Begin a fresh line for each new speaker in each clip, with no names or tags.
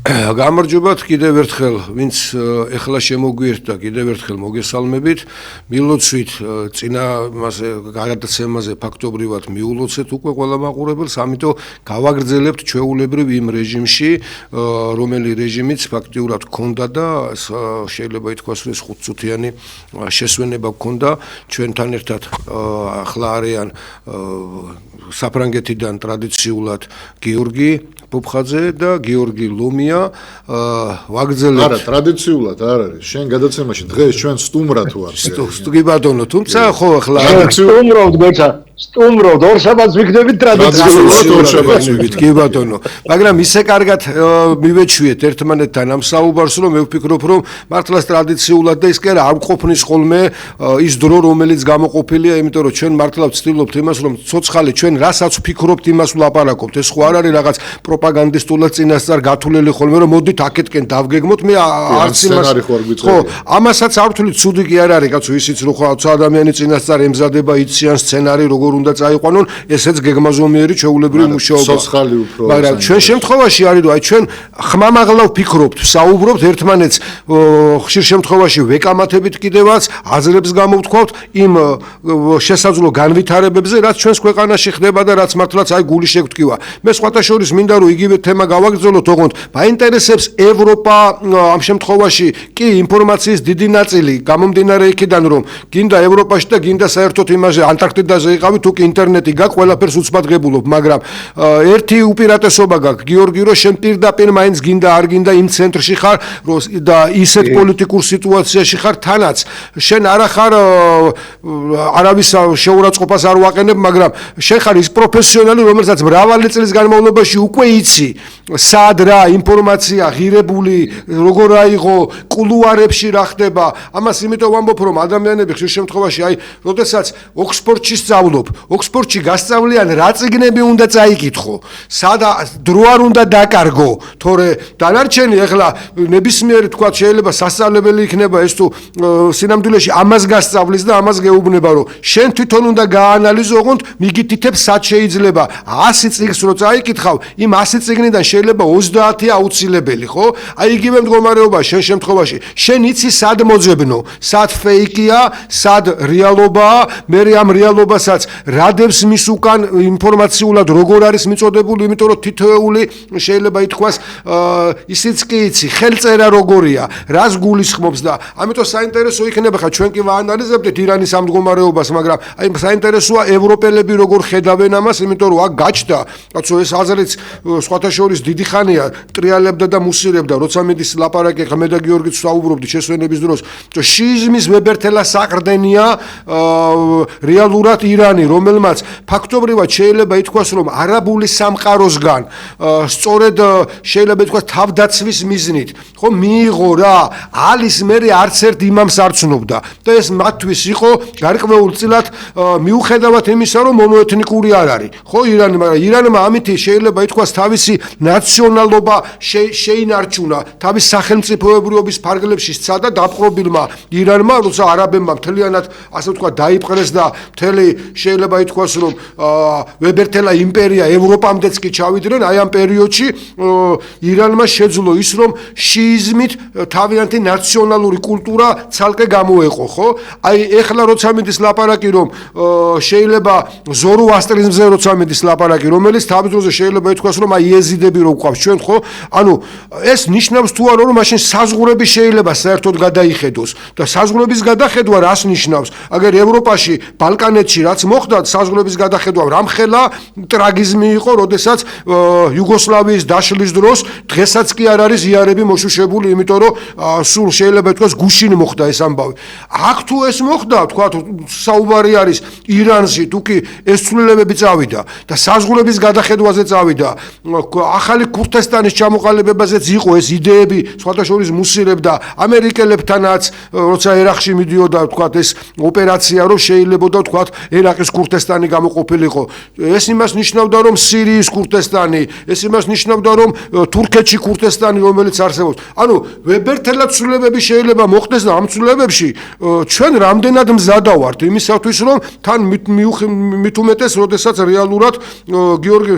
გამარჯობათ კიდევ ერთხელ, ვინც ეხლა შემოგვიერთდა, კიდევ ერთხელ მოგესალმებით. მილოცვით წინა მასე გადაცემაზე ფაქტობრივად მიულოცეთ უკვე ყველა მაყურებელს, ამიტომ გავაგრძელებთ ჩვეულებრივ იმ რეჟიმში, რომელი რეჟიმიც ფაქტიურად გქონდა და შეიძლება ითქვას, რომ ეს 5 წუთიანი შესვენება გქონდა ჩვენთან ერთად ახლა არიან საფრანგეთიდან ტრადიციულად გიორგი პოპხაძე და გიორგი ლომია ვაგრძელებთ.
არა, ტრადიციულად არ არის. შენ გადაცემაში დღეს ჩვენ სტუმრად ვარ.
კი ბატონო, თუმცა ხო ახლა
სტუმრობთ გოჩა. სტუმრობთ, ორშაბათს ვიქნებით ტრადიციულად
ორშაბათს ვიქნებით, კი ბატონო. მაგრამ ისე კარგად მივეჩვიეთ ერთმანეთთან ამ საუბარს, რომ მე ვფიქრობ, რომ მართლაც ტრადიციულად და ის კი არა არ მყოფნის ხოლმე ის დრო, რომელიც გამოყოფილია, იმიტომ რომ ჩვენ მართლა ვცდილობთ იმას, რომ ცოცხალი ჩვენ რასაც ვფიქრობთ, იმას ვლაპარაკობთ. ეს ხო არ არის რაღაც პროპაგანდისტულად წინასწარ გათვლილი ხოლმე, რომ მოდით აქეთკენ დავგეგმოთ, მე არც იმას ხო, ამასაც არ ვთვლით, ცუდი კი არ არის, კაცო, ისიც რომ ხო ადამიანი წინასწარ ემზადება იციან სცენარი, როგორ უნდა წაიყვანონ, ესეც გეგმაზომიერი ჩვეულებრივი მუშაობა.
ცოცხალი უფრო.
მაგრამ ჩვენ შემთხვევაში არის, რომ აი ჩვენ ხმამაღლა ვფიქრობთ, საუბრობთ ერთმანეთს, ხშირ შემთხვევაში ვეკამათებით კიდევაც, აზრებს გამოვთქვავთ იმ შესაძლო განვითარებებზე, რაც ჩვენს ქვეყანაში ხდება და რაც მართლაც აი გული შეგვტკივა. მე სხვათა შორის მინდა რომ იგივე თემა გავაგრძელოთ, ოღონდ მაინტერესებს ევროპა ამ შემთხვევაში კი ინფორმაციის დიდი ნაწილი გამომდინარე იქიდან, რომ გინდა ევროპაში და გინდა საერთოდ იმაზე ანტარქტიდაზე იყავით, თუ კი ინტერნეტი გაქვს, ყველაფერს უცბად-ღებულობ, მაგრამ ერთი უპირატესობა გაქვს, გიორგი, რომ შენ პირდაპირ მაინც გინდა არ გინდა იმ ცენტრში ხარ და ისეთ პოლიტიკურ სიტუაციაში ხარ, თანაც შენ არა ხარ არავის შეურაცხყოფას არ ვაყენებ, მაგრამ შენ ხარ ის პროფესიონალი, რომელსაც მრავალი წლის განმავლობაში უკვე იცი, სად რა ინფორმაცია ღირებული, როგორ აიღო, კულუარებში რა ხდება. ამას იმიტომ ვამბობ, რომ ადამიანები ხშირ შემთხვევაში, აი, როდესაც ოქსფორდში სწავლობ, ოქსფორდში გასწავლიან რა წიგნები უნდა წაიკითხო, სად დრო არ უნდა დაკარგო, თორე დანარჩენი ეხლა ნებისმიერი თქვა შეიძლება სასწავლებელი იქნება ეს თუ სინამდვილეში ამას გასწავლის და ამას გეუბნება, რომ შენ თვითონ უნდა გაანალიზო, ოღონდ მიგითითებ სად შეიძლება 100 წიგნს რო წაიკითხავ, იმ 100 წიგნიდან შეიძლება 30 აუცილებელი, ხო? აი იგივე მდგომარეობა შენ შემთხვევაში, შენ იცი სად მოძებნო, სად ფეიკია, სად რეალობაა, მე ამ რეალობასაც რადებს მის უკან ინფორმაციულად როგორ არის მიწოდებული, იმიტომ რომ თითოეული შეიძლება ითქვას ისიც კი იცი, ხელწერა როგორია, რას გულისხმობს და ამიტომ საინტერესო იქნება, ხა ჩვენ კი ვაანალიზებდით ირანის ამ მდგომარეობას, მაგრამ აი საინტერესოა ევროპელები როგორ ხედავენ ამას, იმიტომ რომ აქ გაჩნდა, კაცო, ეს აზრიც სხვათა შორის დიდი ხანია ტრიალებდა და მუსირებდა, როცა მიდის ლაპარაკი, ხა მე და გიორგიც ვსაუბრობდით შესვენების დროს, შიიზმის ვებერთელა საყრდენია რეალურად ირანი, რომელმაც ფაქტობრივად შეიძლება ითქვას, რომ არაბული სამყაროსგან სწორედ შეიძლება ითქვას თავდაცვის მიზნით, ხო, მიიღო რა, ალის მერე არც ერთ იმამს არ ცნობდა და ეს მათთვის იყო გარკვეულწილად მიუხედავად იმისა, რომ მონოეთნიკური არ არის, ხო, ირანი, მაგრამ ირანმა ამით შეიძლება ითქვას თავისი ნაციონალობა შეინარჩუნა, თავის სახელმწიფოებრიობის ფარგლებში სცადა დაპყრობილმა ირანმა, როცა არაბებმა მთლიანად ასე ვთქვათ დაიპყრეს და მთელი შეიძლება ითქვას, რომ ვებერთელა იმპერია ევროპამდეც კი ჩავიდნენ, აი ამ პერიოდში ირანმა შეძლო ის, რომ შიიზმით თავიანთი ნაციონალური კულტურა ცალკე გამოეყო, ხო? აი ეხლა როცა მიდის ლაპარაკი, რომ შეიძლება ზოროასტრიზმზე როცა მიდის ლაპარაკი, რომელიც თავის დროზე შეიძლება ითქვას, რომ აი იეზიდები რო გვყავს ჩვენ, ხო? ანუ ეს ნიშნავს თუ არა, რომ მაშინ საზღვრები შეიძლება საერთოდ გადაიხედოს და საზღვრების გადახედვა რას ნიშნავს? აგერ ევროპაში, ბალკანეთში რაც მოხდა, საზღვრების გადახედვა რამხელა ტრაგიზმი იყო, როდესაც იუგოსლავიის დაშლის დროს დღესაც კი არ არის იარები მოშუშებული, იმიტომ რომ სულ შეიძლება ითქვას გუშინ მოხდა ეს ამბავი. აქ თუ ეს მოხდა, თქვა საუბარი არის ირანში, თუ კი ეს ცვლილებები წავიდა და საზღვრების გადახედვაზე წავიდა, ახალი ქურთესტანის ჩამოყალიბებაზეც იყო ეს იდეები, სხვათა შორის მუსირებდა ამერიკელებთანაც, როცა ერაყში მიდიოდა, თქვა ეს ოპერაცია, რომ შეიძლებოდა თქვა ერაყის ქურთესტანი გამოყოფილიყო. ეს იმას ნიშნავდა, რომ სირიის ქურთესტანი, ეს იმას ნიშნავდა, რომ თურქეთში ქურთესტანი, რომელიც არსებობს. ანუ ვებერთელა ცვლილებები შეიძლება მოხდეს და ამ ცვლილებებში ჩვენ რამდენად მზადა ვართ იმისათვის, რომ თან მით უმეტეს, როდესაც რეალურად გიორგი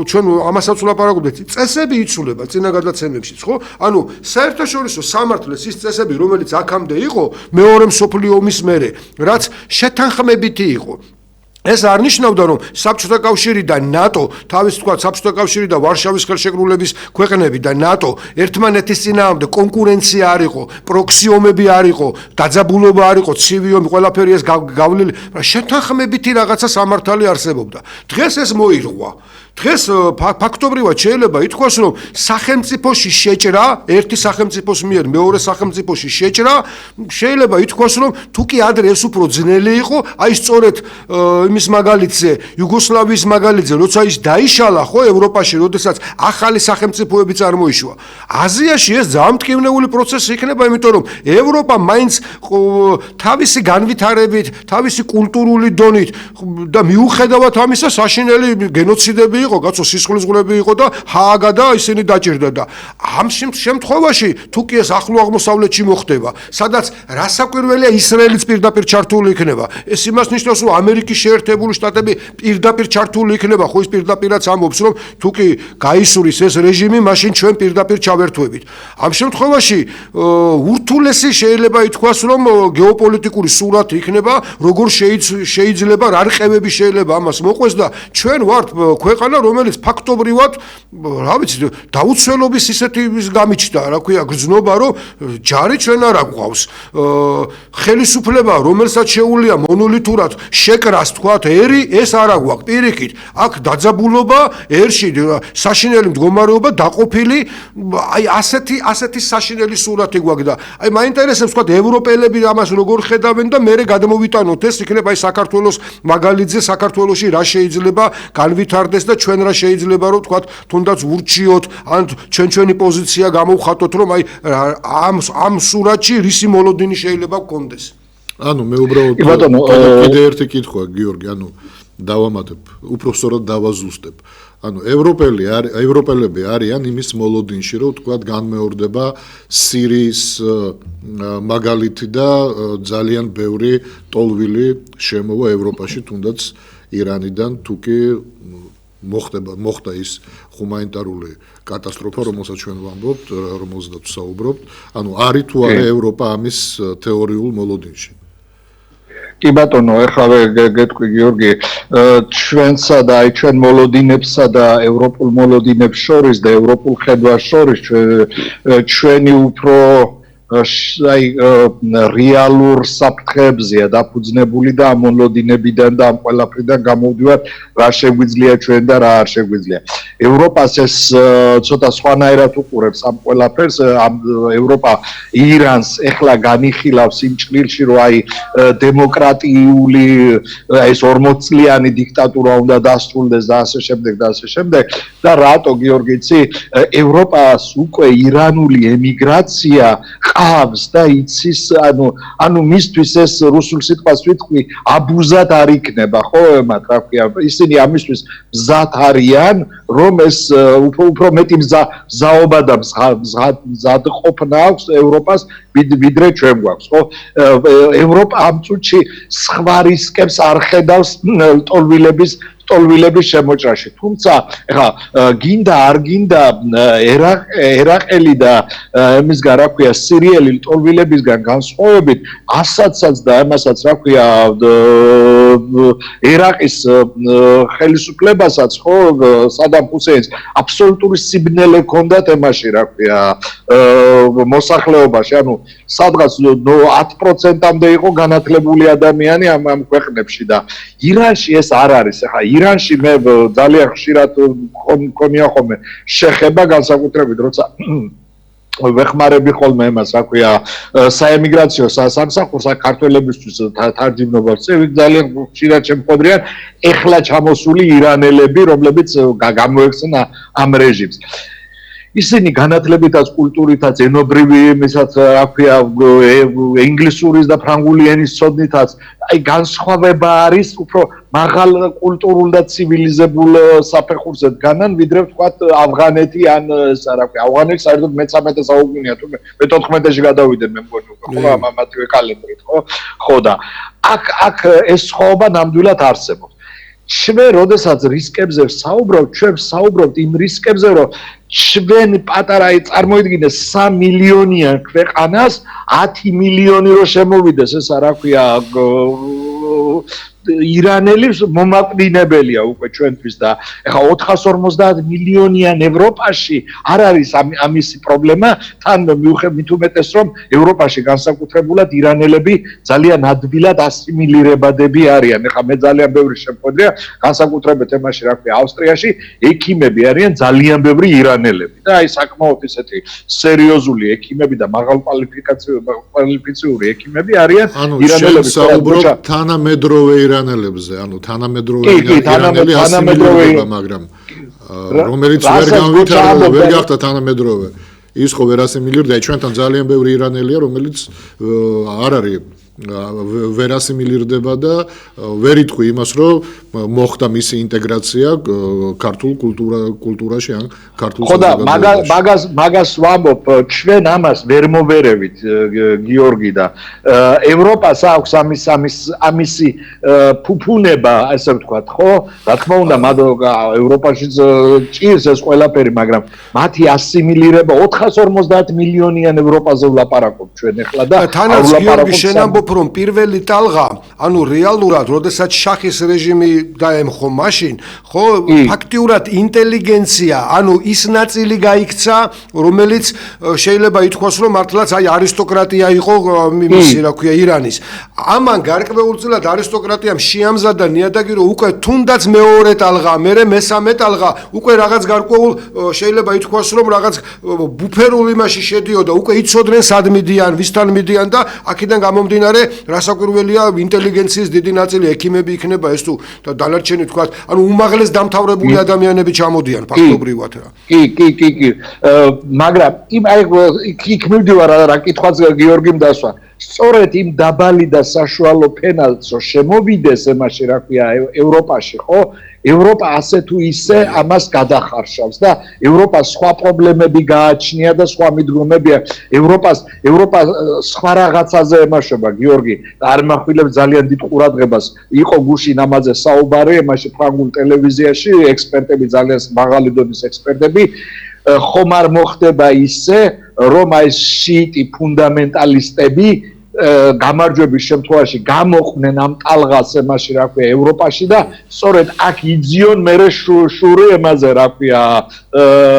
ჩვენ ამასაც ვლაპარაკობდით, წესები იცვლება წინა გადაცემებშიც, ხო? ანუ საერთაშორისო სამართლის ის წესები, რომელიც აქამდე იყო მეორე მსოფლიო ომის მერე, რაც შეთანხმებითი იყო. ეს არ ნიშნავდა, რომ საბჭოთა კავშირი და ნატო, თავის თქვა საბჭოთა კავშირი და ვარშავის ხელშეკრულების ქვეყნები და ნატო ერთმანეთის წინააღმდეგ კონკურენცია არ იყო, პროქსი ომები არ იყო, დაძაბულობა არ იყო, ცივი ომი, ყველაფერი ეს გავლილი, შეთანხმებითი რაღაცა სამართალი არსებობდა. დღეს ეს მოირღვა. დღეს ფაქტობრივად შეიძლება ითქვას, რომ სახელმწიფოში შეჭრა, ერთი სახელმწიფოს მიერ მეორე სახელმწიფოში შეჭრა, შეიძლება ითქვას, რომ თუ კი ადრე ეს უფრო ძნელი იყო, აი სწორედ იმის მაგალითზე, იუგოსლავიის მაგალითზე, როცა ის დაიშალა, ხო, ევროპაში, როდესაც ახალი სახელმწიფოები წარმოიშვა. აზიაში ეს ძალიან მტკივნეული პროცესი იქნება, იმიტომ რომ ევროპა მაინც თავისი განვითარებით, თავისი კულტურული დონით და მიუხედავად ამისა საშინელი გენოციდები იყო, კაცო, სისხლისღვრები იყო და ჰააგა და ისინი დაჭირდა და ამ შემთხვევაში თუ კი ეს ახლო აღმოსავლეთში მოხდება, სადაც რასაკვირველია ისრაელიც პირდაპირ ჩართული იქნება. ეს იმას ნიშნავს, რომ ამერიკის შეერთებული შტატები პირდაპირ ჩართული იქნება, ხო ის პირდაპირაც ამბობს, რომ თუ კი გაისურის ეს რეჟიმი, მაშინ ჩვენ პირდაპირ ჩავერთვებით. ამ შემთხვევაში ურთულესი შეიძლება ითქვას, რომ გეოპოლიტიკური სურათი იქნება, როგორ შეიძლება რა რყევები შეიძლება ამას მოყვეს და ჩვენ ვართ ქვეყანა, რომელიც ფაქტობრივად, რა ვიცი, დაუცველობის ისეთი გამიჩნდა, რა ქვია, გრძნობა, რომ ჯარი ჩვენ არ აგვყავს. ხელისუფლება, რომელსაც შეუძლია მონოლითურად შეკრას, თქვათ, ერი, ეს არ აგვაქვს. პირიქით, აქ დაძაბულობა, ერში საშინელი მდგომარეობა დაყოფილი, აი ასეთი საშინელი სურათი გვაქვს და აი მაინტერესებს, თქვათ, ევროპელები ამას როგორ ხედავენ და მერე გადმოვიტანოთ ეს, იქნება აი საქართველოს მაგალითზე, საქართველოში რა შეიძლება განვითარდეს და ჩვენ რა შეიძლება რომ თქვათ თუნდაც ურჩიოთ ან ჩვენი პოზიცია გამოვხატოთ რომ აი ამ სურათში რისი მოლოდინი შეიძლება გქონდეს.
ანუ მე უბრალოდ კიდე ერთი კითხვა გიორგი, ანუ დავამატებ, უფრო სწორად დავაზუსტებ. ანუ ევროპელები არიან იმის მოლოდინში, რომ თქვათ განმეორდება სირიის მაგალითი და ძალიან ბევრი ტოლვილი შემოვა ევროპაში, თუნდაც ირანიდან, თუკი მოხდა ის ჰუმანიტარული კატასტროფა, რომელსაც ჩვენ ვამბობთ, რომელზეც ვსაუბრობთ, ანუ არის თუ არა ევროპა ამის თეორიულ მოლოდინში?
კი ბატონო, ეხლა გეტყვი გიორგი, ჩვენსა და აი ჩვენ მოლოდინებსა და ევროპულ მოლოდინებს შორის და ევროპულ ხედვას შორის ჩვენი უფრო აი რეალურ საფრთხეებზეა დაფუძნებული და ამ მოლოდინებიდან და ამ ყველაფრიდან გამოვდივართ, რა შეგვიძლია ჩვენ და რა არ შეგვიძლია. ევროპას ეს ცოტა სხვანაირად უყურებს ამ ყველაფერს, ევროპა ირანს ეხლა განიხილავს იმ ჭრილში, რომ აი დემოკრატიული ეს 40 წლიანი დიქტატურა უნდა დასრულდეს და ასე შემდეგ და ასე შემდეგ და რატო გიორგი იცი, ევროპას უკვე ირანული ემიგრაცია ყავს და იცის, ანუ მისთვის ეს რუსულ სიტყვას ვიტყვი, აბუზად არ იქნება, ხო, ემათ რა ქვია, ისინი ამისთვის მზად არიან, რომ ეს უფრო მეტი მზაობა და მზადყოფნა აქვს ევროპას, ვიდრე ჩვენ გვაქვს, ხო? ევროპა ამ წუთში სხვა რისკებს არ ხედავს ტოლვილების შემოჭრაში. თუმცა, ეხლა გინდა არ გინდა ერაყელი და იმისგან რა ქვია, სირიელი ტოლვილებისგან განსხვავებით, ასადსაც და ამასაც რა ქვია, ერაყის ხელისუფლებასაც, ხო, სადამ ჰუსეინს აბსოლუტური სიბნელე ჰქონდათ ემაში, რა ქვია, მოსახლეობაში, ანუ სადღაც 10%-მდე იყო განათლებული ადამიანი ამ ქვეყნებში და ირანში ეს არ არის. ეხლა ირანში მე ძალიან ხშირად მქონია ხოლმე შეხება განსაკუთრებით, როცა ვეხმარები ხოლმე εμას, რა ქვია, საემიგრაციო სამსახურს ქართველებისთვის თარჯიმნობას წევი ძალიან ხშირად შემოხვედრიან ეხლა ჩამოსული ირანელები, რომლებიც გამოეხსნა ამ რეჟიმს. ისინი განათლებითაც, კულტურითაც, ენობრივი იმისაც, რა ქვია, ინგლისურის და ფრანგული ენის ცოდნითაც, აი განსხვავება არის უფრო მაღალ კულტურულ და ცივილიზებულ საფეხურზე დგანან, ვიდრე ვთქვათ ავღანეთი ან რა ქვია, ავღანეთი საერთოდ მე-13 საუკუნეა თუ მე-14-ში გადავიდენ მე მგონი უკვე, ხო, მათივე კალენდრით, ხო? ხო და აქ ეს სხვაობა ნამდვილად არსებობს. ჩვენ როდესაც რისკებზე საუბრობთ, ჩვენ საუბრობთ იმ რისკებზე, რომ ჩვენ პატარა წარმოიდგინე 3 მილიონიან ქვეყანას 10 მილიონი რო შემოვიდეს, ესა რა ქვია, ირანელი მომაკვდინებელია უკვე ჩვენთვის და ეხლა 450 მილიონიან ევროპაში არ არის ამისი პრობლემა, თან მით უმეტეს რომ ევროპაში განსაკუთრებულად ირანელები ძალიან ადვილად ასიმილირებადები არიან. ეხლა მე ძალიან ბევრი შემოხვედრია, განსაკუთრებით ემაში რა ქვია, ავსტრიაში ექიმები არიან ძალიან ბევრი ირანელები და აი საკმაოდ ისეთი სერიოზული ექიმები და მაღალკვალიფიციური ექიმები არიან ირანელები.
საუბრობ თანამედროვე ირანელებზე, ანუ თანამედროვე ირანელი ასიმილირება, მაგრამ რომელიც ვერ განვითარდა, ვერ გახდა თანამედროვე. ის ხო ვერ ასიმილირდა, ჩვენთან ძალიან ბევრი ირანელია, რომელიც არ არის ვერ ასიმილირდება და ვერ იტყვი იმას, რომ მოხდა მისი ინტეგრაცია ქართულ კულტურაში ან ქართულ
საზოგადოებაში. მაგას ვამბობ, ჩვენ ამას ვერ მოვერევით, გიორგი და ევროპას აქვს ამისი ფუფუნება, ასე ვთქვათ, ხო? რა თქმა უნდა, ევროპაში ჭირს ეს ყველაფერი, მაგრამ მათი ასიმილირება 450 მილიონიან ევროპაზე ვლაპარაკობ ჩვენ ახლა და
თანაც გიორგი შენ ამბობ რომ პირველი ტალღა, ანუ რეალურად, როდესაც შახის რეჟიმი დაემხო მაშინ, ხო, ფაქტიურად ინტელიგენცია, ანუ ის ნაწილი გაიქცა, რომელიც შეიძლება ითქვას, რომ მართლაც აი არისტოკრატია იყო მისი, რა ქვია, ირანის. ამან გარკვეულწილად არისტოკრატიამ შეამზადა ნიადაგი, რომ უკვე თუნდაც მეორე ტალღა, მერე მესამე ტალღა, უკვე რაღაც გარკვეულ შეიძლება ითქვას, რომ რაღაც ბუფერულ იმაში შედიოდა, უკვე იცოდნენ სად მიდიან, ვისთან მიდიან და აქედან გამომდინარე რასაკვირველია ინტელიგენციის დიდი ნაწილი ექიმები იქნება ეს თუ და დანარჩენი თქვა ანუ უმაღლეს დამთავრებული ადამიანები ჩამოდიან ფაქტობრივად რა
კი მაგრამ იქ მივდივარ რა კითხვაც გიორგიმ დასვა სწორედ იმ დაბალი და საშუალო ფენას რომ შემოვიდეს ემაში რა ქვია ევროპაში ხო ევროპა ასე თუ ისე ამას გადახარშავს და ევროპას სხვა პრობლემები გააჩნია და სხვა მიდგომებია ევროპა სხვა რაღაცაზე ემაშობა გიორგი და არ მახვილებ ძალიან დიდ ყურადღებას იყო გუშინ ამაზე საუბარი ემაში ფრანგულ ტელევიზიაში ექსპერტები ძალიან მაღალი დონის ექსპერტები ხომ არ მოხდება ისე რომ აი შიიტი ფუნდამენტალისტები გამარჯვების შემთხვევაში გამოყვნენ ამ ტალღას ემაში რა ქვია ევროპაში და სწორედ აქ იძიონ მერე შური ემაზე რა ქვია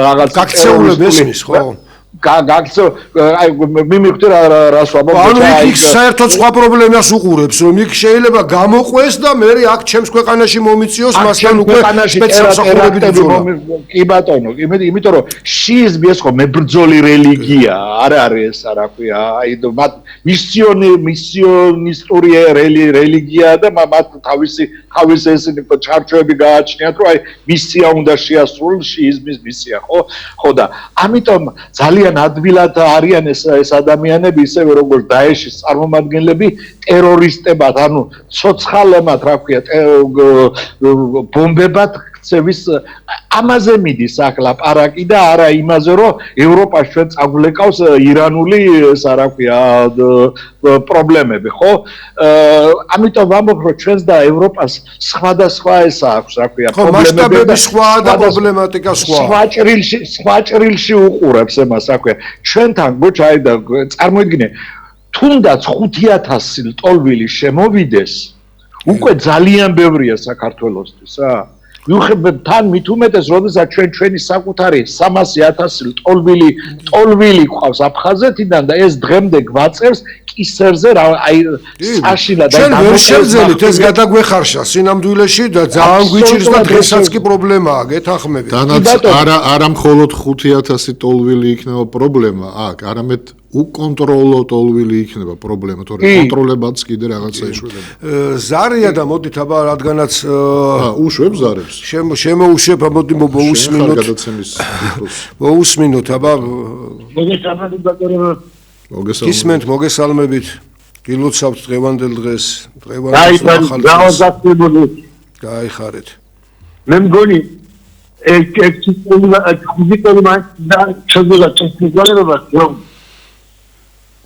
რაღაც
გაქცეულებ ესმის ხო
აი მიმიხვდი რას ვამბობ
ანუ იქ საერთოდ სხვა პრობლემას უყურებს რომ იქ შეიძლება გამოყვეს და მე აქ ჩემს ქვეყანაში მომიწიოს მასთან უკვე სპეციალსახურები ბრძოლა
კი ბატონო იმიტომ რომ შიიზმი ეს ხო მებრძოლი რელიგია არ არის ესა რა ქვია აი მისიონისტური რელიგია და მათ თავისი ესენი ჩარჩოები გააჩნიათ რომ აი მისია უნდა შეასრულოს შიიზმის მისია ხო და ამიტომ ძალიან ადვილად არიან ეს ადამიანები ისევე როგორც დაეშის წარმომადგენლები ტერორისტებად ანუ ცოცხალებად რა ქვია ბომბებად ქცევის ამაზე მიდის აქ ლაპარაკი და არა იმაზე რომ ევროპას ჩვენ წაგვლეკავს ირანული ესა რა ქვია პრობლემები ხო ამიტომ ვამბობ რომ ჩვენს და ევროპას სხვადასხვა ესა აქვს რა ქვია
პრობლემები სხვა და პრობლემატიკა
სხვა ჭრილში უყურებს εμას რა ქვია ჩვენთან გოჩაი და წარმოიდგინე თუნდაც 5000 ლტოლვილი შემოვიდეს უკვე ძალიან ბევრია საქართველოსთვის რა მიუხედავად თან მით უმეტეს როდესაც ჩვენი საკუთარი 300,000 ლტოლვილი ყავს აფხაზეთიდან და ეს დღემდე გვაწევს კისერზე რა აი საშილა და
ჩვენ ვერ შევძელით ეს გადაგვეხარშა სინამდვილეში და ძალიან გვიჭირს და დღესაც კი პრობლემაა გეთანხმებით
თანაც არა მხოლოდ 5,000 ტოლვილი იქნება პრობლემა აქ არამედ უკონტროლო ტოლვილი იქნება პრობლემა თორე კონტროლებაც კიდე რაღაცა ეშვება
ზარია და მოდით აბა რადგანაც
უშვებს ზარებს
შემოუშვებ მოდი მოусმინოთ მოусმინოთ აბა მოგესალმებით მოგესალმებით გილოცავთ დღევანდელ დღეს გაიხარეთ
მე მგონი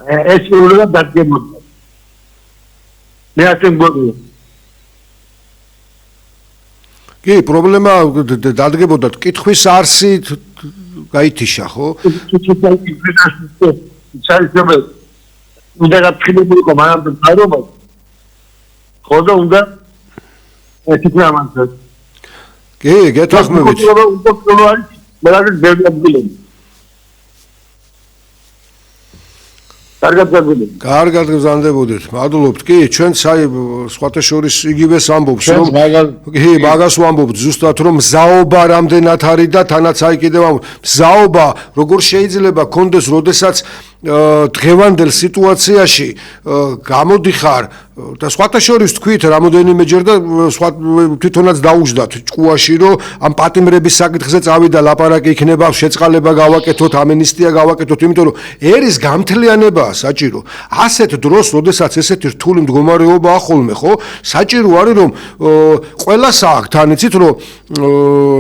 ეს უნდა დაგემოთ. მე ასე მგონია.
კი, პრობლემა დადგებოდა კითხვის არსი გაითიშა, ხო?
უნდა გაფრთხილებულიყო მანამდე მთავრობა. ხო და უნდა ეთიკა ამანცეს.
კი, გეთანხმებით. კარგად გზანდებოდეთ. მადლობთ. კი, ჩვენ სხვათა შორის იგივეს ამბობს, რომ კი, მაგას ვამბობთ ზუსტად, რომ მზაობა რამდენად არის და თანაც აი კიდევ მზაობა როგორ შეიძლება კონდეს, როდესაც დღევანდელ სიტუაციაში გამოდიხარ და სხვათა შორის თქვით რამოდენიმეჯერ და თვითონაც დაუждათ ჭკუაში, რომ ამ პატიმრების საკითხზე წავიდა ლაპარაკი, იქნება შეწყალება გავაკეთოთ, ამნისტია გავაკეთოთ, იმიტომ რომ ერის გამთლიანებაა საჭირო. ასეთ დროს, როდესაც ესეთი რთული მდგომარეობაა ხოლმე, ხო? საჭირო არის, რომ ყველას აქვს თან იცით, რომ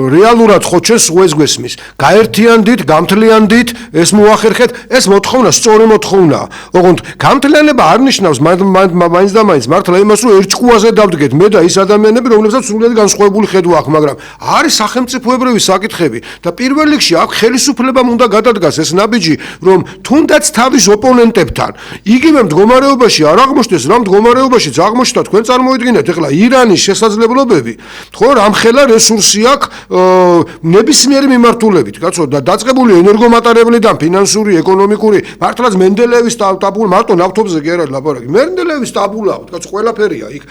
რეალურად ხო ჩვენს უეს გვესმის. გაერთიანდით, გამთლიანდით, ეს მოახერხეთ, ეს მოთხოვნა სწორი მოთხოვნაა. ოღონდ გამთლიანება არ ნიშნავს მაინც და მაინც მართლა იმას, რომ ერთ ჭკუაზე დავდგეთ მე და ის ადამიანები, რომლებსაც სრულიად განსხვავებული ხედვა აქვს, მაგრამ არის სახელმწიფოებრივი საკითხები და პირველ რიგში აქ ხელისუფლებამ უნდა გადადგას ეს ნაბიჯი, რომ თუნდაც თავის ოპონენტებთან იგივე მდგომარეობაში არ აღმოჩნდეს, რა მდგომარეობაშიც აღმოჩნდა, თქვენ წარმოიდგინეთ, ეხლა ირანის შესაძლებლობები, ხო, რამხელა რესურსი აქვს ნებისმიერი მიმართულებით, კაცო, და დაწყებული ენერგომატარებლიდან ფინანსური, ეკონომიკური, მართლაც მენდელეევის ტაბულა, მარტო ნავთობზე კი არა ლაპარაკი, მენდელეევის ტაბულა, კაცო, ყველაფერია იქ.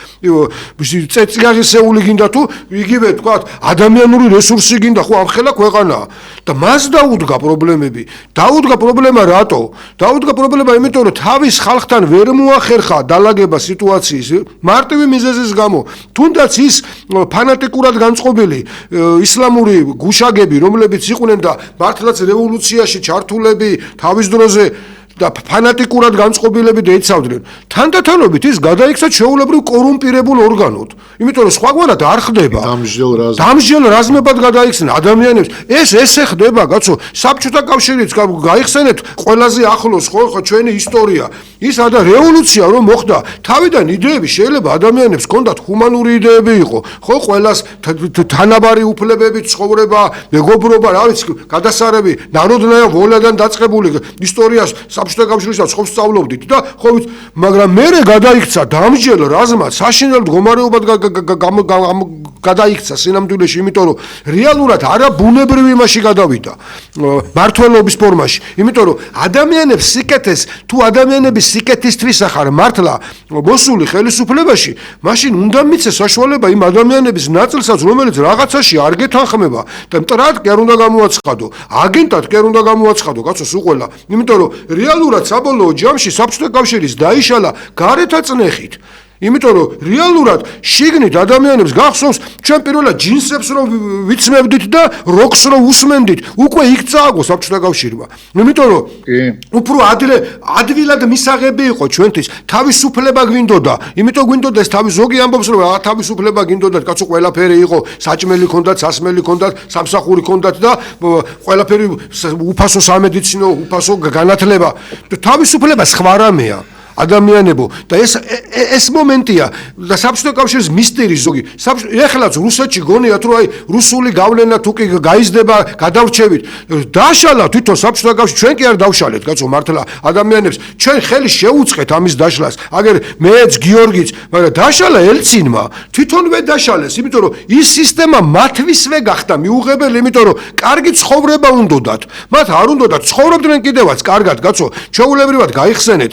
წეწიაღისეული გინდა თუ იგივე თქვა ადამიანური რესურსი გინდა, ხო, ამხელა ქვეყანაა. და მას დაუდგა პრობლემები. დაუდგა პრობლემა რატო? დაუდგა პრობლემა იმიტომ, რომ თავის ხალხთან ვერ მოახერხა დალაგება სიტუაციის მარტივი მიზეზის გამო. თუნდაც ის ფანატიკურად განწყობილი ისლამური გუშაგები, რომლებიც იყვნენ და მართლაც რევოლუციაში ჩართულები თავის დროზე და ფანატიკურად განწყობილები და იცავდნენ. თანდათანობით ის გადაიქცა ჩვეულებრივ კორუმპირებულ ორგანოდ. იმიტომ რომ სხვაგვარად არ ხდება. დამსჯელ რაზმებად გადაიქცნენ ადამიანებს. ესე ხდება, კაცო, საბჭოთა კავშირიც გაიხსენეთ ყველაზე ახლოს, ხო, ჩვენი ისტორია. ის რევოლუცია რომ მოხდა, თავიდან იდეები შეიძლება ადამიანებს ჰქონდათ ჰუმანური იდეები იყო. ხო, ყველას თანაბარი უფლებები, ცხოვრება, მეგობრობა, რა ვიცი, გადასარევი, ნაროდნაია ვოლადან დაწყებული ისტორიას საბჭოთა კავშირისას ხო სწავლობდით და ხო მაგრამ მერე გადაიქცა დამსჯელ რაზმად საშინელ მდგომარეობად გადაიქცა სინამდვილეში, იმიტომ რომ რეალურად არაბუნებრივ იმაში გადავიდა მართლობის ფორმაში, იმიტომ რომ ადამიანებს სიკეთეს თუ ადამიანების სიკეთისთვის ახარ მართლა მოსული ხელისუფლებაში, მაშინ უნდა მიცეს საშუალება იმ ადამიანების ნაწილსაც, რომელიც რაღაცაში არ გეთანხმება და მტრად კი არ უნდა გამოაცხადო, აგენტად კი არ უნდა გამოაცხადო, კაცო, სულ ყველა, იმიტომ რომ რეალურად საბოლოო ჯამში საბჭოთა კავშირის დაიშალა გარეთ აწნეხით. იმიტომ რომ რეალურად შიგნით ადამიანებს გახსოვს, ჩვენ პირველად ჯინსებს რომ ვიცმევდით და როკს რომ უსმენდით, უკვე იქ წააგო საბჭოთა კავშირმა. იმიტომ რომ უფრო ადვილად მისაღები იყო ჩვენთვის, თავისუფლება გვინდოდა. იმიტომ გვინდოდა ეს ზოგი ამბობს რომ თავისუფლება გინდოდათ, კაცო, ყველაფერი იყო, საჭმელი ქონდათ, სასმელი ქონდათ, სამსახური ქონდათ და ყველაფერი უფასო სამედიცინო, უფასო განათლება. თავისუფლება სხვა რამეა. ადამიანებო და ეს მომენტია და საბჭოთა კავშირის მისტერი ზოგი ეხლაც რუსეთში გონიათ რომ აი რუსული გავლენა თუ კი გაიზრდება გადავრჩევით დაშალა თვითონ საბჭოთა კავშირი ჩვენ კი არ დავშალეთ, კაცო, მართლა ადამიანებს ჩვენ ხელი შეუწყეთ ამის დაშლას, აგერ მეც გიორგიც, მაგრამ დაშალა ელცინმა თვითონვე დაშალეს, იმიტომ რომ ის სისტემა მათვისვე გახდა მიუღებელი, იმიტომ რომ კარგი ცხოვრება უნდოდათ, მათ არ უნდოდათ ცხოვრობდნენ კიდევაც კარგად, კაცო, ჩვეულებრივად გაიხსენეთ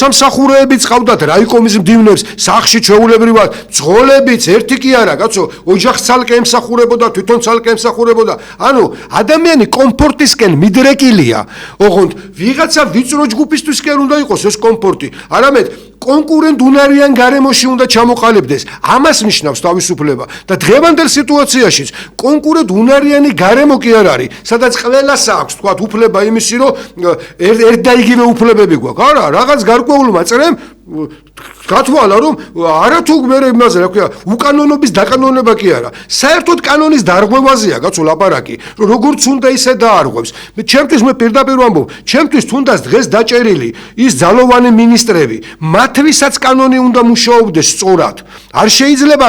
სამსახურეებიც ყავდათ რაიკომის მდივნებს, სახში ჩვეულებრივად ძღოლებიც ერთი კი არა, კაცო, ოჯახს ცალკე ემსახურებოდა, თვითონ ცალკე ემსახურებოდა. ანუ ადამიანი კომფორტისკენ მიდრეკილია. ოღონდ ვიღაცა ვიწრო ჯგუფისთვის კი არ უნდა იყოს ეს კომფორტი, არამედ კონკურენტ უნარიან გარემოში უნდა ჩამოყალიბდეს. ამას ნიშნავს თავისუფლება და დღევანდელ სიტუაციაშიც კონკურენტ უნარიანი გარემო კი არ არის, სადაც ყველას აქვს, თქვათ, უფლება იმისი, რომ ერთ და იგივე უფლებები გვაქვს. არა, რაღაც გარკვეულმა წრემ გათვალა რომ არათუ მე იმაზე რა ქვია უკანონობის დაკანონება კი არა საერთოდ კანონის დარღვევაზეა კაცო ლაპარაკი რომ როგორც უნდა ისე დაარღვევს ჩემთვის მე პირდაპირ ვამბობ ჩემთვის თუნდაც დღეს დაჭერილი ის ძალოვანი მინისტრები მათვისაც კანონი უნდა მუშაობდეს სწორად არ შეიძლება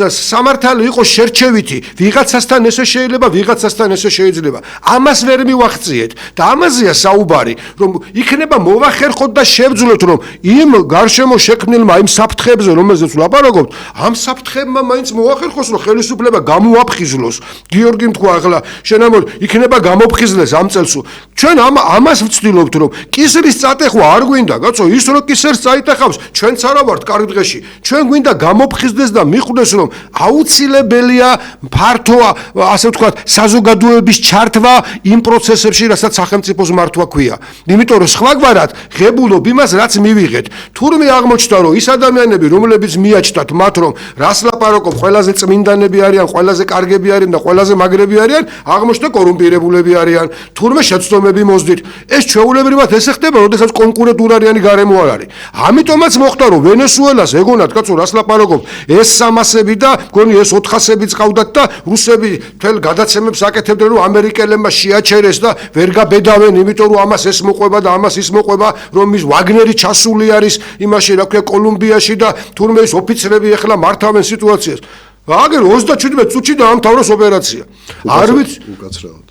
სამართალი იყოს შერჩევითი ვიღაცასთან ესე შეიძლება ვიღაცასთან ესე შეიძლება ამას ვერ მივახციეთ და ამაზეა საუბარი რომ იქნება მოვახერხოთ და შევძლებთ რომ იმ გარშემო შექმნილმა იმ საფრთხეებზე რომელზეც ვლაპარაკობთ ამ საფრთხებმა მაინც მოახერხოს რომ ხელისუფლება გამოაფხიზლოს გიორგი თქვა ახლა შენამო იქნება გამოფხიზლეს ამ წელს ჩვენ ამას ვცდილობთ რომ კისრის წატეხვა არ გვინდა კაცო ის რომ კისერს წაიტეხავს ჩვენც არა ვართ კარგ დღეში ჩვენ გვინდა გამოფხიზლდეს და მიხვდეს რომ აუცილებელია ფართო ასე ვთქვათ საზოგადოების ჩართვა იმ პროცესებში რასაც სახელმწიფოს მართვა ქვია იმიტომ რომ სხვაგვარად ღებულობ იმას რაც მივიღეთ თურმე აღმოჩნდა რომ ის ადამიანები რომლებიც მიაჩნდათ მათ რომ რას ლაპარაკობ ყველაზე წმინდანები არიან ყველაზე კარგები არიან და ყველაზე მაგრები არიან აღმოჩნდა კორუმპირებულები არიან თურმე შეცდომები მოსდით ეს ჩვეულებრივად ესე ხდება როდესაც კონკურენტულარიანი გარემო არ არის ამიტომაც მოხდა რომ ვენესუელას ეგონათ კაცო რას ლაპარაკობ ეს 300-ები და გონი ეს 400-ები წავდათ და რუსები თელ გადაცემებს აკეთებდნენ რომ ამერიკელებმა შეაჩერეს და ვერ გაბედავენ იმიტომ რომ ამას ეს მოყვება და ამას ის მოყვება რომ ის ვაგნერი ჩასული არის იმაში რა ქვია კოლუმბიაში და თურმე ის ოფიცრები ახლა მართავენ სიტუაციას აგერ 37 წუთში დაამთავროს ოპერაცია არ ვიცი
უკაცრავად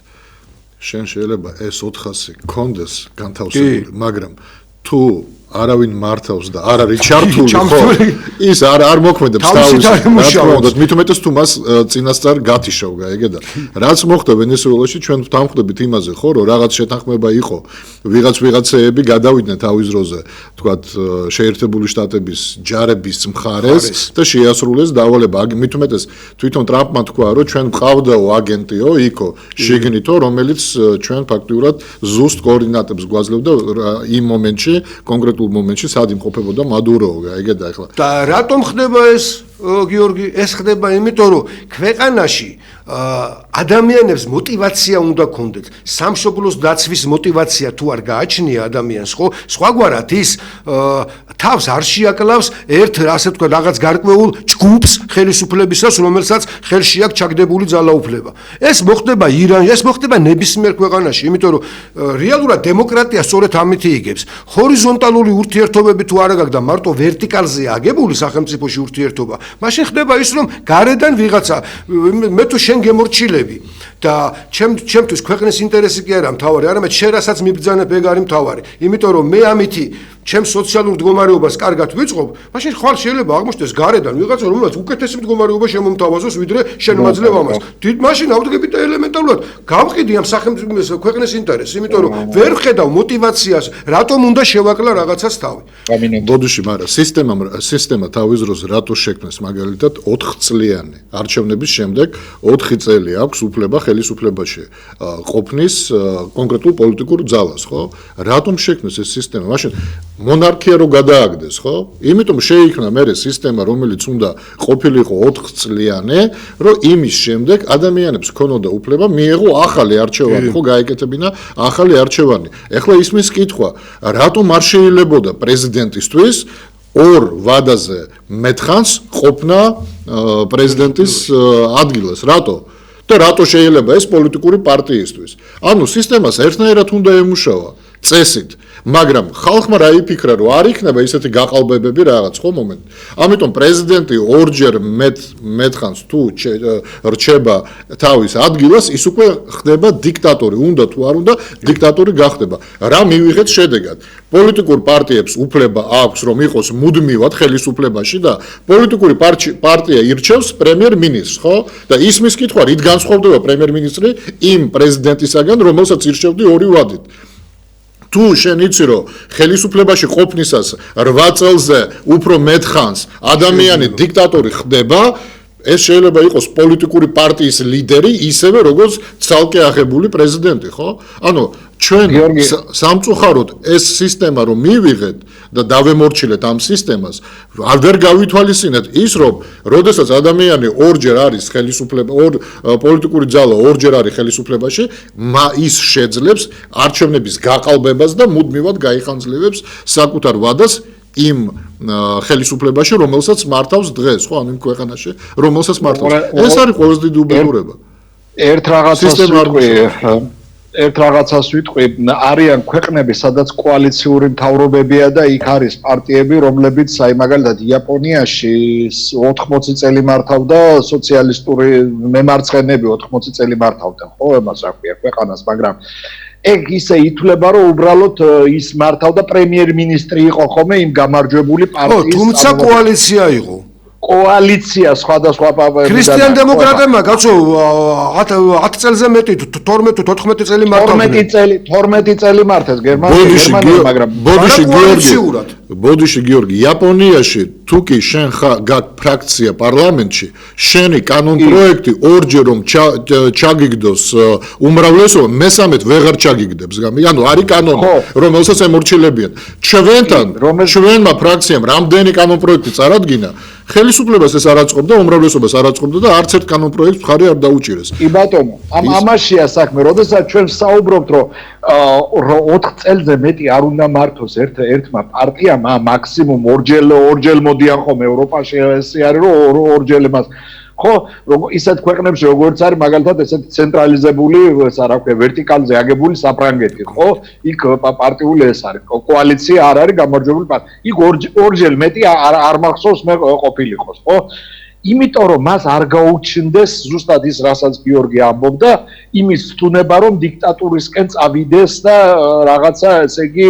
შენ შეიძლება ეს 400 კონდეს განთავსებული მაგრამ თუ არავინ მართავს და არ არის ჩართული ხო ის არ მოქმედებს თავის მით უმეტეს თუ მას წინასწარ გათიშავ გაიგე და რაც მოხდა ვენესუელაში ჩვენ ვთანხმდებით იმაზე ხო რომ რაღაც შეთანხმება იყო ვიღაცეები გადავიდნენ თავის დროზე თქვათ შეერთებული შტატების ჯარების მხარეს და შეასრულეს დავალება მით უმეტეს თვითონ ტრამპმა თქვა რომ ჩვენ ვყავდაო აგენტიო იქო შიგნითო რომელიც ჩვენ ფაქტიურად ზუსტ კოორდინატებს გვაძლევდა იმ მომენტში კონკრეტულ მომენტში სად იმყოფებოდა მადურო გაიგე და ახლა
და რატომ ხდება ეს გიორგი ეს ხდება იმიტომ რომ ქვეყანაში ადამიანებს мотивация უნდა ქონდეთ სამშობლოს დაცვის мотивация თუ არ გააჩნია ადამიანს ხო სხვაგვარად ის თავს არ შეაკლავს ერთ ასე ვთქვა რაღაც გარკვეულ ჯგუფს ხელისუფლებისას რომელსაც ხელში აქვს ჩაგდებული ძალაუფლება ეს მოხდება ირანში ეს მოხდება ნებისმიერ ქვეყანაში იმიტომ რომ რეალურად დემოკრატია სწორედ ამით იგებს ჰორიზონტალური ურთიერთობები თუ არა გაქვს და მარტო ვერტიკალზე აგებული სახელმწიფოში ურთიერთობა მაშინ ხდება ის რომ გარედან ვიღაცა მე თუ შენ გემორჩილები და ჩემთვის ქვეყნის ინტერესი კი არა მთავარი არამედ შენ რასაც მიბრძანებ ეგ არის მთავარი იმიტომ რომ მე ამითი ჩემ სოციალურ მდგომარეობას კარგად ვიწყობ მაშინ ხვალ შეიძლება აღმოჩნდეს გარედან ვიღაცა რომელსაც უკეთესი მდგომარეობა შემომთავაზოს ვიდრე შენ მაძლევ ამას დიდ მაშინ ავდგებით და ელემენტარულად გავყიდი ამ სახელმწიფოს ქვეყნის ინტერესს იმიტომ რომ ვერ ვხედავ мотивациას რატომ უნდა შევაკლა რაღაცას თავი
ბოდიში მაგრამ სისტემა თავის დროს რატო შექმნეს მაგალითად 4 წლიანი არჩევნების შემდეგ 4 წელი აქვს უფლება ხელისუფლებაში ყოფნის კონკრეტულ პოლიტიკურ ძალას ხო რატომ შექმნეს ეს სისტემა მაშინ მონარქია რო გადააგდეს ხო იმიტომ შეიქმნა მე სისტემა რომელიც უნდა ყოფილიყო 4 წლიანი რომ იმის შემდეგ ადამიანებს ქონოდა უფლება მიეღო ახალი არჩევანი ხო გაეკეთებინა ახალი არჩევანი ეხლა ისმის კითხვა რატომ არ შეიძლებოდა პრეზიდენტისთვის ორ ვადაზე მეთხანს ყოფნა პრეზიდენტის ადგილას რატო და რატო შეიძლება ეს პოლიტიკური პარტიისთვის ანუ სისტემას ერთნაირად უნდა ემუშავა წესით მაგრამ ხალხმა რა იფიქრა რომ არ იქნება ისეთი გაყალბებები რაღაც ხო მომენტ ამიტომ პრეზიდენტი ორჯერ მეთხანს თუ რჩება თავის ადგილას ის უკვე ხდება დიქტატორი უნდა თუ არ უნდა დიქტატორი გახდება რა მივიღეთ შედეგად პოლიტიკურ პარტიებს უფლება აქვს რომ იყოს მუდმივად ხელისუფლებაში და პოლიტიკური პარტია ირჩევს პრემიერ-მინისტრს ხო და ისმის კითხვა რით განსხვავდება პრემიერ-მინისტრი იმ პრეზიდენტისაგან რომელსაც ირჩევდი 2 ვადით თუ შენ იცი რომ ხელისუფლებაში ყოფნისას 8 წელზე უფრო მეთხანს ადამიანი დიქტატორი ხდება ეს შეიძლება იყოს პოლიტიკური პარტიის ლიდერი ისევე როგორც ცალკე აღებული პრეზიდენტი ხო ანუ ჩვენ სამწუხაროდ ეს სისტემა რომ მივიღეთ და დავემორჩილეთ ამ სისტემას არ ვერ გავითვალისწინეთ ის რომ როდესაც ადამიანი ორჯერ არის ხელისუფლება პოლიტიკური ძალა ორჯერ არის ხელისუფლებაში ის შეძლებს არჩევნების გაყალბებას და მუდმივად გაიხანძლივებს საკუთარ ვადას იმ ხელისუფლებაში, რომელსაც მართავს დღეს, ხო, ანუ იმ ქვეყანაში, რომელსაც მართავს. ეს არის ყველაზე დიდი უბედურება.
ერთ რაღაცას ვიტყვი, არიან ქვეყნები, სადაც კოალიციური მთავრობებია და იქ არის პარტიები, რომლებიც აი მაგალითად იაპონიაში 80 წელი მართავდა სოციალისტური მემარცხენეები 80 წელი მართავდნენ, ხო, εμას რა ქვია, ქვეყანას, მაგრამ ეგ ისე ითვლება, რომ უბრალოდ ის მართავდა პრემიერ-მინისტრი იყო ხოლმე იმ გამარჯვებული პარტიის.
თუმცა კოალიცია იყო.
კოალიცია სხვადასხვა
ქრისტიან დემოკრატებმა კაცო 10 წელზე მეტი 12-14 წელი მართავდნენ
12 წელი მართეს გერმანია მაგრამ
ბოდიში გიორგი იაპონიაში თუ კი შენ გაქვს ფრაქცია პარლამენტში შენი კანონ პროექტი ორჯერ რომ ჩაგიგდოს უმრავლესობა მესამედ ვეღარ ჩაგიგდებს ანუ არის კანონი რომელსაც ემორჩილებიან ჩვენმა ფრაქციამ რამდენი კანონ პროექტი წარადგინა ხელისუფლებას ეს არ აწყობდა, უმრავლესობას არ აწყობდა და არც ერთ კანონ პროექტს მხარი არ დაუჭირეს.
კი ბატონო, ამაშია საქმე, როდესაც ჩვენ საუბრობთ, რომ 4 წელზე მეტი არ უნდა მართოს ერთმა პარტიამ, მაქსიმუმ ორჯერ მოდიან ხოლმე ევროპაში, ესე არის რომ ორჯერ მას ხო, ისეთ ქვეყნებში როგორც არის მაგალითად ესეთი ცენტრალიზებული, რა ქვია, ვერტიკალზე აგებული საფრანგეთი, ხო? იქ პარტიული ეს არის, კოალიცია არ არის გამარჯვებული პარტია. იქ ორჯერ მეტი არ მახსოვს მე ყოფილიყოს, ხო? იმიტომ რომ მას არ გაუჩნდეს ზუსტად ის, რასაც გიორგი ამბობდა, იმის თუნება რომ დიქტატურისკენ წავიდეს და რაღაცა, ესე იგი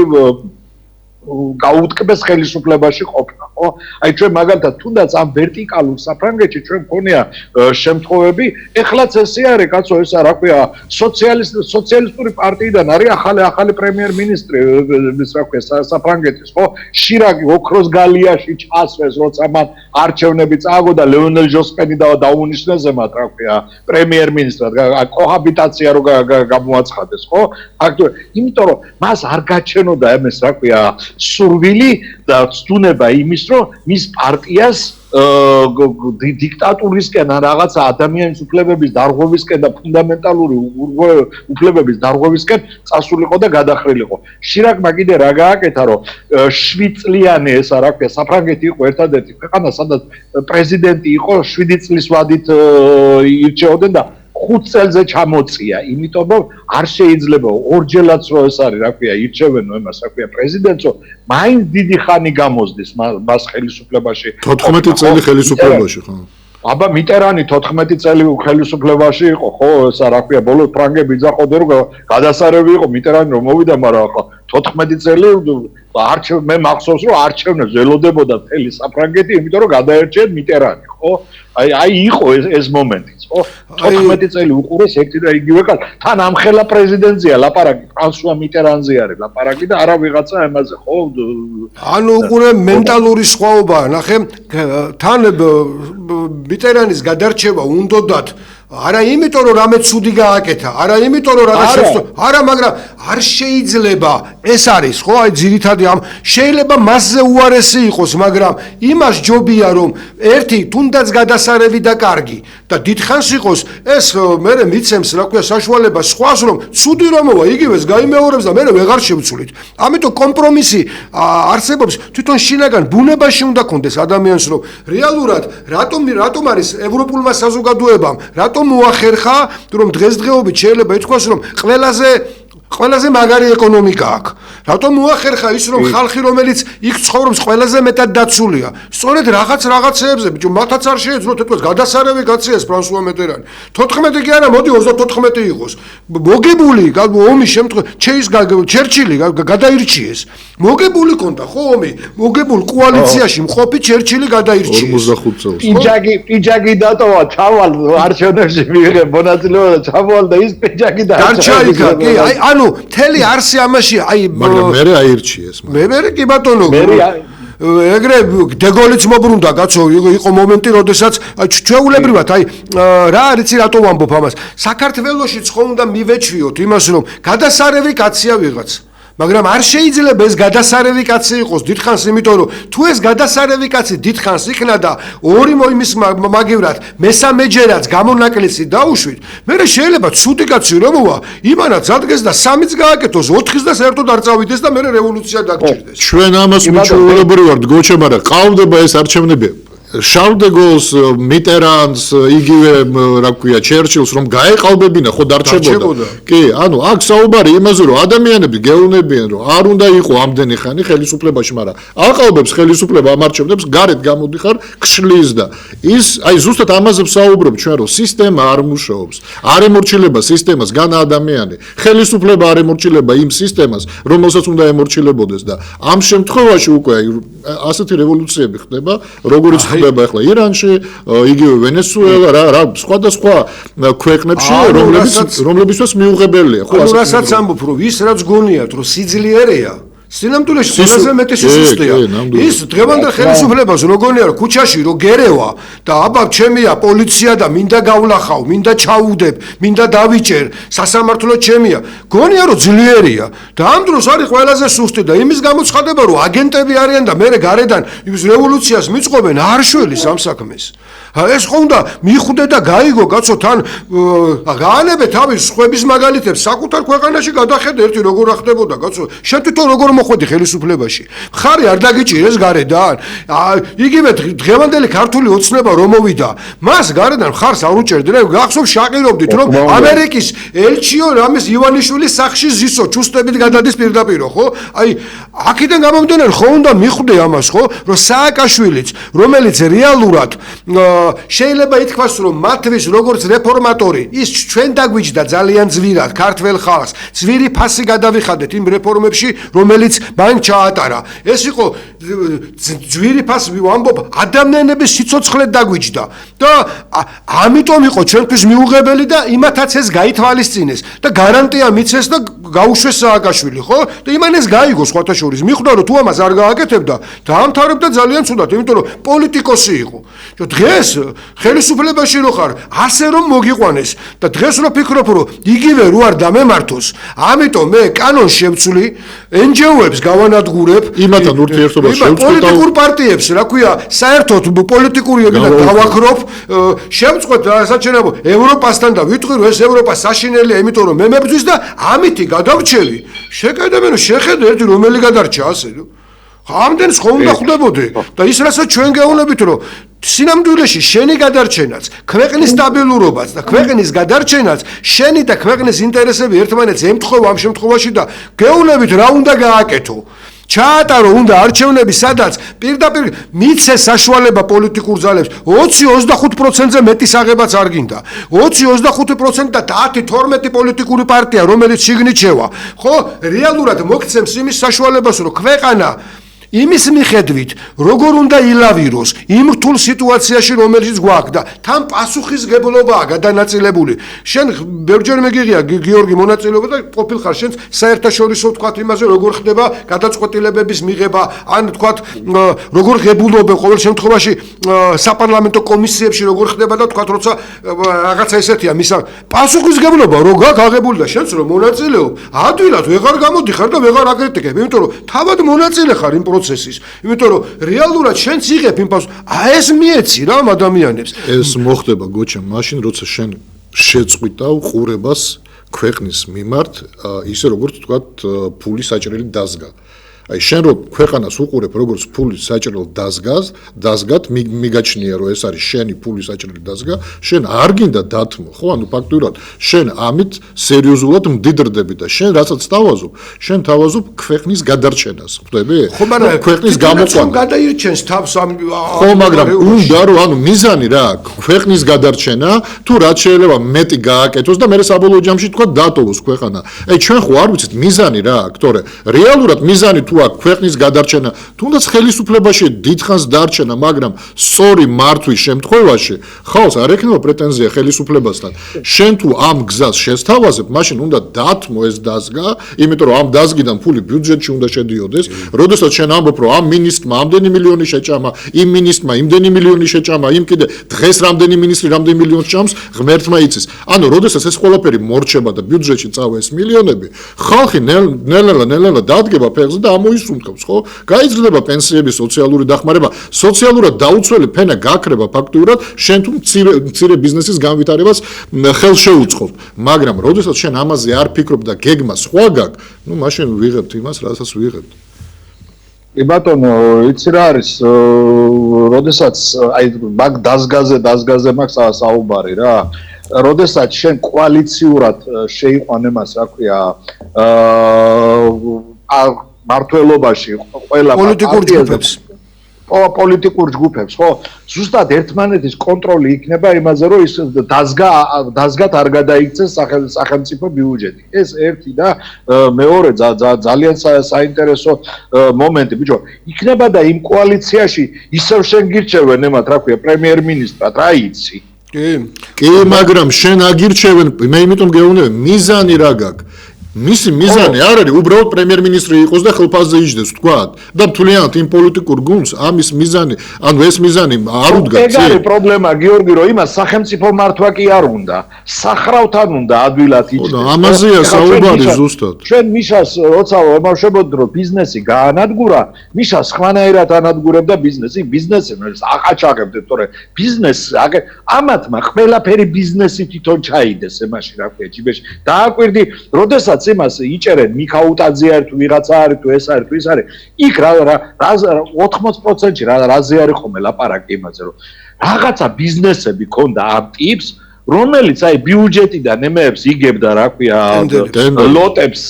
გაუტკბეს ხელისუფლებაში ყოფნა, ხო? აი ჩვენ მაგალითად თუნდაც ამ ვერტიკალურ საფრანგეთში ჩვენ მქონია შემთხვევები, ეხლაც ესე არის, კაცო, ესა რა ქვია, სოციალისტური პარტიიდან არის ახალი პრემიერ-მინისტრი, რა ქვია, საფრანგეთის, ხო? შირაკი ოქროს გალიაში ჩასვეს, როცა მან არჩევნები წააგო და ლეონელ ჟოსპენი დაუნიშნეს ემად, რა ქვია, პრემიერ-მინისტრად, კოჰაბიტაცია რო გამოაცხადეს, ხო? იმიტომ რომ მას არ გაჩენოდა ამას, რა ქვია, სურვილი და ცდუნება იმის, რომ მის პარტიას დიქტატურისკენ ან რაღაცა ადამიანის უფლებების დარღვევისკენ და ფუნდამენტალური უფლებების დარღვევისკენ წასულიყო და გადახრილიყო. შირაკმა კიდე რა გააკეთა, რომ 7 წლიანი ესა რა ქვია, საფრანგეთი იყო ერთადერთი ქვეყანა, სადაც პრეზიდენტი იყო 7 წლის ვადით ირჩეოდნენ და 5 წელზე ჩამოწია, იმიტომ რომ არ შეიძლება ორჯერაც რო ეს არის, რა ქვია, ირჩევენო იმას, რა ქვია, პრეზიდენტო, მაინც დიდი ხანი გამოსდის მას ხელისუფლებაში.
14 წელი ხელისუფლებაში, ხო?
აბა მიტერანი 14 წელი ხელისუფლებაში იყო, ხო, ესა რა ქვია, ბოლოს ფრანგები იძახოდნენ, რომ გადასარევი იყო მიტერანი რომ მოვიდა, მაგრამ ხო 14 წელი მე მახსოვს რომ არჩევნებს ველოდებოდა მთელი საფრანგეთი, იმიტომ რომ გადაერჩიეთ მიტერანი, ხო? აი იყო ეს მომენტიც, ხო? 14 წელი უყურეს ერთი და იგივე კაცი. თან ამხელა პრეზიდენტზეა ლაპარაკი, ფრანსუა მიტერანზე არის ლაპარაკი და არა ვიღაცა ამაზე, ხო?
ანუ უყურე მენტალური სხვაობაა, ნახე, თან მიტერანის გადარჩევა უნდოდათ არა იმიტომ რომ რამე ცუდი გააკეთა, არა იმიტომ რომ რაღაც არა, მაგრამ არ შეიძლება ეს არის, ხო, აი ძირითადი ამ შეიძლება მასზე უარესი იყოს, მაგრამ იმას ჯობია რომ ერთი თუნდაც გადასარევი და კარგი და დიდხანს იყოს ეს მე მიცემს, რა ქვია, საშუალებას სხვას რომ ცუდი რომოვა იგივეს გაიმეორებს და მე ვეღარ შევცვლით. ამიტომ კომპრომისი არსებობს თვითონ შინაგან ბუნებაში უნდა კონდეს ადამიანს რომ რეალურად რატომ არის ევროპულმა საზოგადოებამ რატომ მოახერხა რომ დღესდღეობით შეიძლება ითქვას რომ ყველაზე მაგარი ეკონომიკა აქვს. რატომ მოახერხა ის რომ ხალხი რომელიც იქ ცხოვრობს ყველაზე მეტად დაცულია. სწორედ რაღაცეებზე ბიჭო მათაც არ შეეძლოთ ეთქვას გადასარევი გაციას ფრანსუა მიტერანი. 14 კი არა, მოდი 34 იყოს. მოგებული ომის შემთხვევაში ჩერჩილი გადაირჩიეს. მოგებული კონდა ხო ომი? მოგებულ კოალიციაში მყოფი ჩერჩილი გადაირჩიეს.
45 წელს.
პიჯაკი დატოვა, ჩავალ არჩევნებში მიიღე მონაწილეობა და ჩავალ და ის პიჯაკი
დარჩაიკა, კი, აი ანუ მთელი არსი ამაში აი
მაგრამ მე აირჩიეს
მე კი ბატონო ეგრე დეგოლიც მობრუნდა კაცო იყო მომენტი როდესაც ჩვეულებრივად აი რა არიცი რატო ვამბობ ამას საქართველოში ხო უნდა მივეჩვიოთ იმას რომ გადასარევი კაცია ვიღაც მაგრამ არ შეიძლება ეს გადასარევი კაცი იყოს დიდხანს, იმიტომ რომ თუ ეს გადასარევი კაცი დიდხანს იქნა და ორი მოიმის მაგივრად მესამეჯერაც გამონაკლისი დაუშვით, მე შეიძლება ცუდი კაცი რომ მოვა, იმანაც ადგეს და 3-იც გააკეთოს, 4-ის და საერთოდ არ წავიდეს და მე რევოლუცია დაგჭირდეს.
ჩვენ ამას მიჩვეულებრივ ვართ გოჩა, მაგრამ ყავდება ეს არჩევნები. შარლ დე გოლს, მიტერანს, იგივე რა ქვია, ჩერჩილს რომ გაეყალბებინა, ხო დარჩებოდა. კი, ანუ აქ საუბარი იმაზე რომ ადამიანები გეუნებიან რომ არ უნდა იყო ამდენი ხანი ხელისუფლებაში, მაგრამ აყალბებს ხელისუფლება ამარჩევდებს, გარეთ გამოდიხარ, გშლის და ის აი ზუსტად ამაზე ვსაუბრობ ჩვენ რომ სისტემა არ მუშაობს. არ ემორჩილება სისტემას განა ადამიანი. ხელისუფლება არ ემორჩილება იმ სისტემას, რომელსაც უნდა ემორჩილებოდეს და ამ შემთხვევაში უკვე ასეთი რევოლუციები ხდება, როგორც ახლა ირანში, იგივე ვენესუელა, რა სხვადასხვა ქვეყნებში, რომლებისთვის მიუღებელია.
ხო, რასაც ამბობ, რომ ის რაც გონიათ, რომ სიძლიერეა, სინამდვილეში ყველაზე მეტი სიზუსტეა. ის დღევანდელ ხელისუფლებას როგონია, რომ ქუჩაში რო გერევა და აბა ჩემია პოლიცია და მინდა გავლახავ, მინდა ჩაუდებ, მინდა დავიჭერ, სასამართლო ჩემია. გონია, რომ ძლიერია და ამ დროს არის ყველაზე სუსტი და იმის გამოცხადება, რომ აგენტები არიან და მერე გარედან იმის რევოლუციას მიწყობენ, არ შველის ამ საქმეს. ეს ხო უნდა მიხვდე და გაიგო, კაცო, თან გაანებე თავის სხვების მაგალითებს, საკუთარ ქვეყანაში გადახედე ერთი როგორ ახდებოდა, კაცო, შენ თვითონ როგორ მოხვედი ხელისუფლებაში. მხარი არ დაგიჭირეს გარედან. იგივე დღევანდელი ქართული ოცნება რომ მოვიდა, მას გარედან მხარს არ უჭერდნენ, გახსოვს შაყირობდით, რომ ამერიკის ელჩიო რამის ივანიშვილის სახლში ზისო, ჩუსტებით გადადის პირდაპირ, ხო? აი, აქედან გამომდინარე, ხო უნდა მიხვდე ამას, ხო, რომ სააკაშვილიც, რომელიც რეალურად შეიძლება ითქვას, რომ მათთვის როგორც რეფორმატორი, ის ჩვენ დაგვიჯდა ძალიან ძვირად ქართველ ხალხს, ძვირი ფასი გადავიხადეთ იმ რეფორმებში, რომელიც მან ჩაატარა. ეს იყო ძვირი ფასი, ვამბობ, ადამიანების სიცოცხლედ დაგვიჯდა და ამიტომ იყო ჩვენთვის მიუღებელი და იმათაც ეს გაითვალისწინეს და გარანტია მიცეს და გაუშვეს სააკაშვილი, ხო? და იმან ეს გაიგო სხვათა შორის. მიხვდა, რომ თუ ამას არ გააკეთებდა, დაამთავრებდა ძალიან ცუდად, იმიტომ რომ პოლიტიკოსი იყო. დღეს ხელისუფლებაში რო ხარ, ასე რომ მოგიყვანეს და დღეს რო ფიქრობ, რომ იგივე რო არ დამემართოს, ამიტომ მე კანონს შევცვლი, NGO-ებს გავანადგურებ,
იმათან ურთიერთობას შევწყვეტავ,
პოლიტიკურ პარტიებს, რა ქვია, საერთოდ პოლიტიკურიებიდან დავაქრობ, შევწყვეტ საჩენებო ევროპასთან და ვიტყვი, რომ ეს ევროპა საშინელია, იმიტომ რომ მე მებრძვის და ამითი გადავრჩევი. შეკედებენ, შეხედე ერთი რომელი გადარჩა ასე. ამდენს ხო უნდა ხვდებოდე და ის რასაც ჩვენ გეუბნებით, რომ სინამდვილეში შენი გადარჩენაც, ქვეყნის სტაბილურობაც და ქვეყნის გადარჩენაც, შენი და ქვეყნის ინტერესები ერთმანეთს ემთხვევა ამ შემთხვევაში და გეუბნებით რა უნდა გააკეთო. ჩაატარო უნდა არჩევნები, სადაც პირდაპირ მიცეს საშუალება პოლიტიკურ ძალებს 20-25%-ზე მეტის აღებაც არ გინდა. 20-25% და 10-12 პოლიტიკური პარტია, რომელიც შიგნით შევა, ხო, რეალურად მოგცემს იმის საშუალებას, რომ ქვეყანა იმის მიხედვით, როგორ უნდა ილავიროს იმ რთულ სიტუაციაში, რომელიც გვაქვს და თან პასუხისგებლობაა გადანაწილებული. შენ ბევრჯერ მეგიღია გიორგი მონაწილეობა და ყოფილ ხარ შენ საერთაშორისო თქვათ იმაზე, როგორ ხდება გადაწყვეტილებების მიღება, ან თქვათ როგორ ღებულობენ ყოველ შემთხვევაში საპარლამენტო კომისიებში როგორ ხდება და თქვათ როცა რაღაცა ესეთია, მისა პასუხისგებლობა რო გაქვს აღებული და შენც რომ მონაწილეობ, ადვილად ვეღარ გამოდიხარ და ვეღარ აკრიტიკებ, იმიტომ რომ თავად მონაწილე ხარ იმ პროცესის, იმიტომ რომ რეალურად შენც იღებ იმ პასუხს, ეს მიეცი რა ამ ადამიანებს.
ეს მოხდება გოჩა მაშინ, როცა შენ შეწყვიტავ ყურებას ქვეყნის მიმართ, ისე როგორც თქვათ ფული საჭრელი დაზგა. აი შენ რო ქვეყანას უყურებ როგორც ფულის საჭრელ დაზგად, მიგაჩნია რომ ეს არის შენი ფულის საჭრელი დაზგა, შენ არ გინდა დათმო, ხო, ანუ ფაქტურად შენ ამით სერიოზულად მდიდრდები და შენ რასაც თავაზობ, შენ თავაზობ ქვეყნის გადარჩენას, ხვდები?
ხო, მაგრამ
ქვეყნის გამოყვანა
გადაირჩენს თავს ამ
ხო, მაგრამ უნდა რომ ანუ მიზანი რა, ქვეყნის გადარჩენა, თუ რაც შეიძლება მეტი გააკეთოს და მე საბოლოო ჯამში თქვა დატოვოს ქვეყანა. აი ჩვენ ხო არ ვიცით მიზანი რა, აქ, თორე რეალურად მიზანი თუ თუ აქ ქვეყნის გადარჩენა, თუნდაც ხელისუფლებაში დიდხანს დარჩენა, მაგრამ სწორი მართვის შემთხვევაში ხალხს არ ექნება პრეტენზია ხელისუფლებასთან. შენ თუ ამ გზას შესთავაზებ, მაშინ უნდა დათმო ეს დაზგა, იმიტომ რომ ამ დაზგიდან ფული ბიუჯეტში უნდა შედიოდეს. როდესაც შენ ამბობ, რომ ამ მინისტრმა ამდენი მილიონი შეჭამა, იმ მინისტრმა იმდენი მილიონი შეჭამა, იმ კიდე დღეს რამდენი მინისტრი რამდენი მილიონს ჭამს, ღმერთმა იცის. ანუ როდესაც ეს ყველაფერი მორჩება და ბიუჯეტში წავა ეს მილიონები, ხალხი ნელ-ნელა დადგება ფეხზე და ამოისუნთქავს, ხო? გაიზრდება პენსიები, სოციალური დახმარება, სოციალურად დაუცველი ფენა გაქრება ფაქტურად, შენ თუ მცირე ბიზნესის განვითარებას ხელს შეუწყობ. მაგრამ როდესაც შენ ამაზე არ ფიქრობ და გეგმა სხვა გაქვს, ну მაშინ ვიღებთ იმას, რასაც ვიღებთ.
კი ბატონო, იცი რა არის, როდესაც აი მაგ დაზგაზე მაქვს საუბარი რა. როდესაც შენ კოალიციურად შეიყვან εμას, რა ქვია, მართლობაში ყველა
პოლიტიკურ ჯგუფებს.
პოლიტიკურ ჯგუფებს, ხო? ზუსტად ერთმანეთის კონტროლი იქნება იმაზე, რომ ის დაზგად არ გადაიქცეს სახელმწიფო ბიუჯეტი. ეს ერთი და მეორე ძალიან საინტერესო მომენტი, ბიჭო. იქნება და იმ კოალიციაში ისევ შენ გირჩევენ ემათ, რა ქვია, პრემიერ-მინისტრად, რა იცი?
კი, მაგრამ შენ აგირჩევენ, მე იმიტომ გეუბნები, მიზანი რა გაქვს? მისი მიზანი არ არის უბრალოდ პრემიერ-მინისტრი იყოს და ხელფასზე იჯდეს, თქვათ. და მთლიანად იმ პოლიტიკურ გუნდს ამის მიზანი, ანუ ეს მიზანი არ უდგას.
ეგ არის პრობლემა, გიორგი, რომ იმას სახელმწიფო მართვა კი არ უნდა. სახრავთან უნდა ადვილად იჯდეს.
ამაზეა საუბარი ზუსტად.
ჩვენ მიშას როცა ემავშებოდ რომ ბიზნესი გაანადგურა, მიშა სხვანაირად ანადგურებდა ბიზნესი. ბიზნესი აყაჩაღებდა, თორე ბიზნესს ამათმა ყველაფერი ბიზნესი თვითონ ჩაიდეს ემაში, რა ქვია, ჯიბეში. დააკვირდი, როდესაც იმას იჭერენ მიქაუტაძე არის თუ ვიღაცა არის თუ ეს არის თუ ის არის, იქ 80%-ში რაზე არის ხომ ლაპარაკი იმაზე, რომ რაღაცა ბიზნესები ქონდა ამ ტიპს, რომელიც აი ბიუჯეტიდან ემეებს იგებდა, რა ქვია, ლოტებს,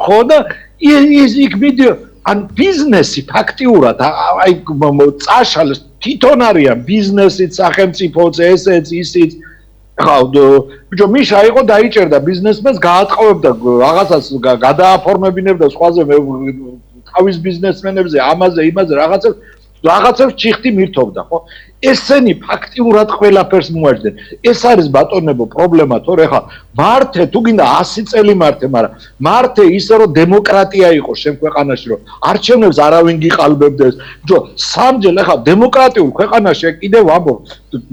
ხო და იქ ვიდეო ან ბიზნესი ფაქტიურად აი წაშალს თვითონ არიან ბიზნესიც, სახელმწიფოც, ესეც, ისიც. ბიჭო, მიშა იყო დაიჭერდა ბიზნესმენს, გაატყოვებდა რაღაცას, გადააფორმებინებდა სხვაზე თავის ბიზნესმენებზე, ამაზე, იმაზე რაღაცებს ჩიხტი მირთობდა, ხო? ესენი ფაქტიურად ყველაფერს მოაჯდნენ. ეს არის ბატონებო პრობლემა, თორე ხა მართე თუ გინდა 100 წელი მართე, მაგრამ მართე ისე რომ დემოკრატია იყოს შენ ქვეყანაში, რომ არჩევნებს არავინ გიყალბებდეს. ბიჭო, სამჯერ ხა დემოკრატიულ ქვეყანაში კიდევ ვამბობ,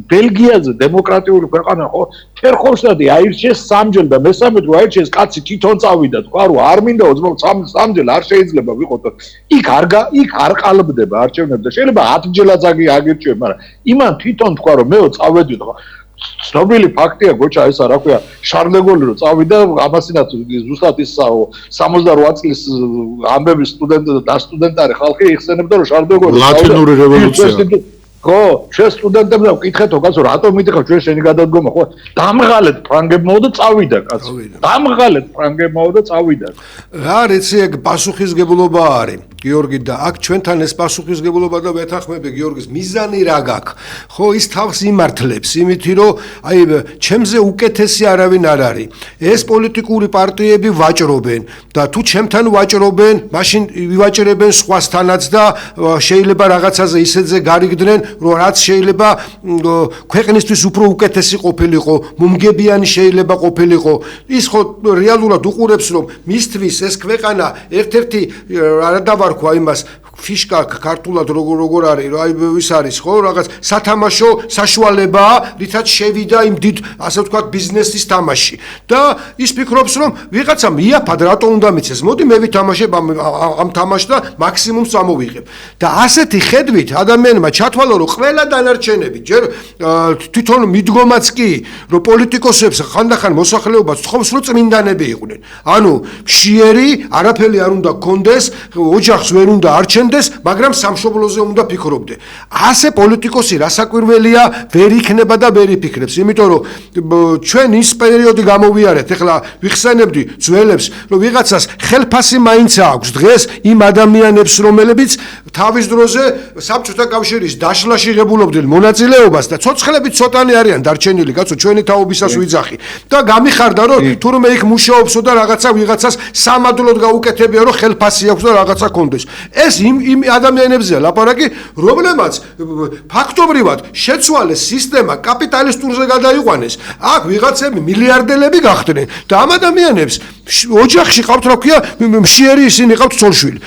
ბელგიაზე დემოკრატიული ქვეყანა, ხო? ფერხოვშტადი აირჩიეს სამჯერ და მესამედ რო აირჩიეს, კაცი თვითონ წავიდა, თქვა რომ არ მინდა სამჯერ არ შეიძლება ვიყოთ. იქ არ ყალბდება არჩევნები და შეიძლება 10 ჯერაც აგირჩიო, მაგრამ იმან თვითონ თქვა რომ მეო წავედი და ცნობილი ფაქტია გოჩა ესა რა ქვია შარლ-დე-გოლი რომ წავიდა ამასინაც ზუსტად ის 68 წლის ამბების სტუდენტარი ხალხი იხსენებდა რომ შარლ-დე-გოლი
ლათინური რევოლუცია
ხო, ჩვენ სტუდენტებმა ვკითხეთო, კაცო, რატომ მიდიხარ ჩვენ შენი გადადგომა, ხო? დამღალეთ ფრანგებმაო და წავიდა, კაცო. დამღალეთ ფრანგებმაო და წავიდა.
რა რეცი ეგ პასუხისგებლობა არის, გიორგი და აქ ჩვენთან ეს პასუხისგებლობა და ვეთანხმები გიორგის მიზანი რა გაქვს? ხო, ის თავს იმართლებს, იმითი რომ აი ჩემზე უკეთესი არავინ არ არის. ეს პოლიტიკური პარტიები ვაჭრობენ და თუ ჩემთან ვაჭრობენ, მაშინ ვივაჭრებენ სხვასთანაც და შეიძლება რაღაცაზე ისეთზე გარიგდნენ რომ რაც შეიძლება ქვეყნისთვის უფრო უკეთესი ყოფილიყო, მომგებიანი შეიძლება ყოფილიყო. ის ხო რეალურად უყურებს რომ მისთვის ეს ქვეყანა ერთ-ერთი რა დავარქვა იმას ფიშკა ქართულად როგორ არის, აი ის არის ხო რაღაც სათამაშო საშუალებაა, რითაც შევიდა იმ დიდ ასე ვთქვათ ბიზნესის თამაში. და ის ფიქრობს რომ ვიღაცა მიაფად რატო უნდა მიცეს, მოდი მე ვითამაშებ ამ თამაშს და მაქსიმუმს წამოვიღებ. და ასეთი ხედვით ადამიანმა ჩათვალა რომ ყველა დანარჩენები ჯერ თვითონ მიდგომაც კი რომ პოლიტიკოსებს ხანდახან მოსახლეობას თხოვს რომ წმინდანები იყვნენ. ანუ მშიერი არაფერი არ უნდა გქონდეს, ოჯახს ვერ უნდა არჩენდეს იცოდეს, მაგრამ სამშობლოზე უნდა ფიქრობდე. ასე პოლიტიკოსი რასაკვირველია, ვერ იქნება და ვერ იფიქრებს, იმიტომ რომ ჩვენ ის პერიოდი გამოვიარეთ, ეხლა ვიხსენებდი ძველებს, რომ ვიღაცას ხელფასი მაინც აქვს დღეს იმ ადამიანებს, რომლებიც თავის დროზე საბჭოთა კავშირის დაშლაში ღებულობდნენ მონაწილეობას და ცოცხლები ცოტანი არიან დარჩენილი, კაცო, ჩვენი თაობისას ვიძახი. და გამიხარდა, რომ თურმე იქ მუშაობსო და რაღაცა ვიღაცას სამადლოდ გაუკეთებია, რომ ხელფასი აქვს და რაღაცა კონდეს. ეს იმ ადამიანებზეა ლაპარაკი, რომლებმაც ფაქტობრივად შეცვალეს სისტემა კაპიტალისტურზე გადაიყვანეს. აქ ვიღაცები მილიარდელები გახდნენ და ამ ადამიანებს ოჯახში ყავთ, რა ქვია, მშიერი ისინი ყავთ ცოლშვილი.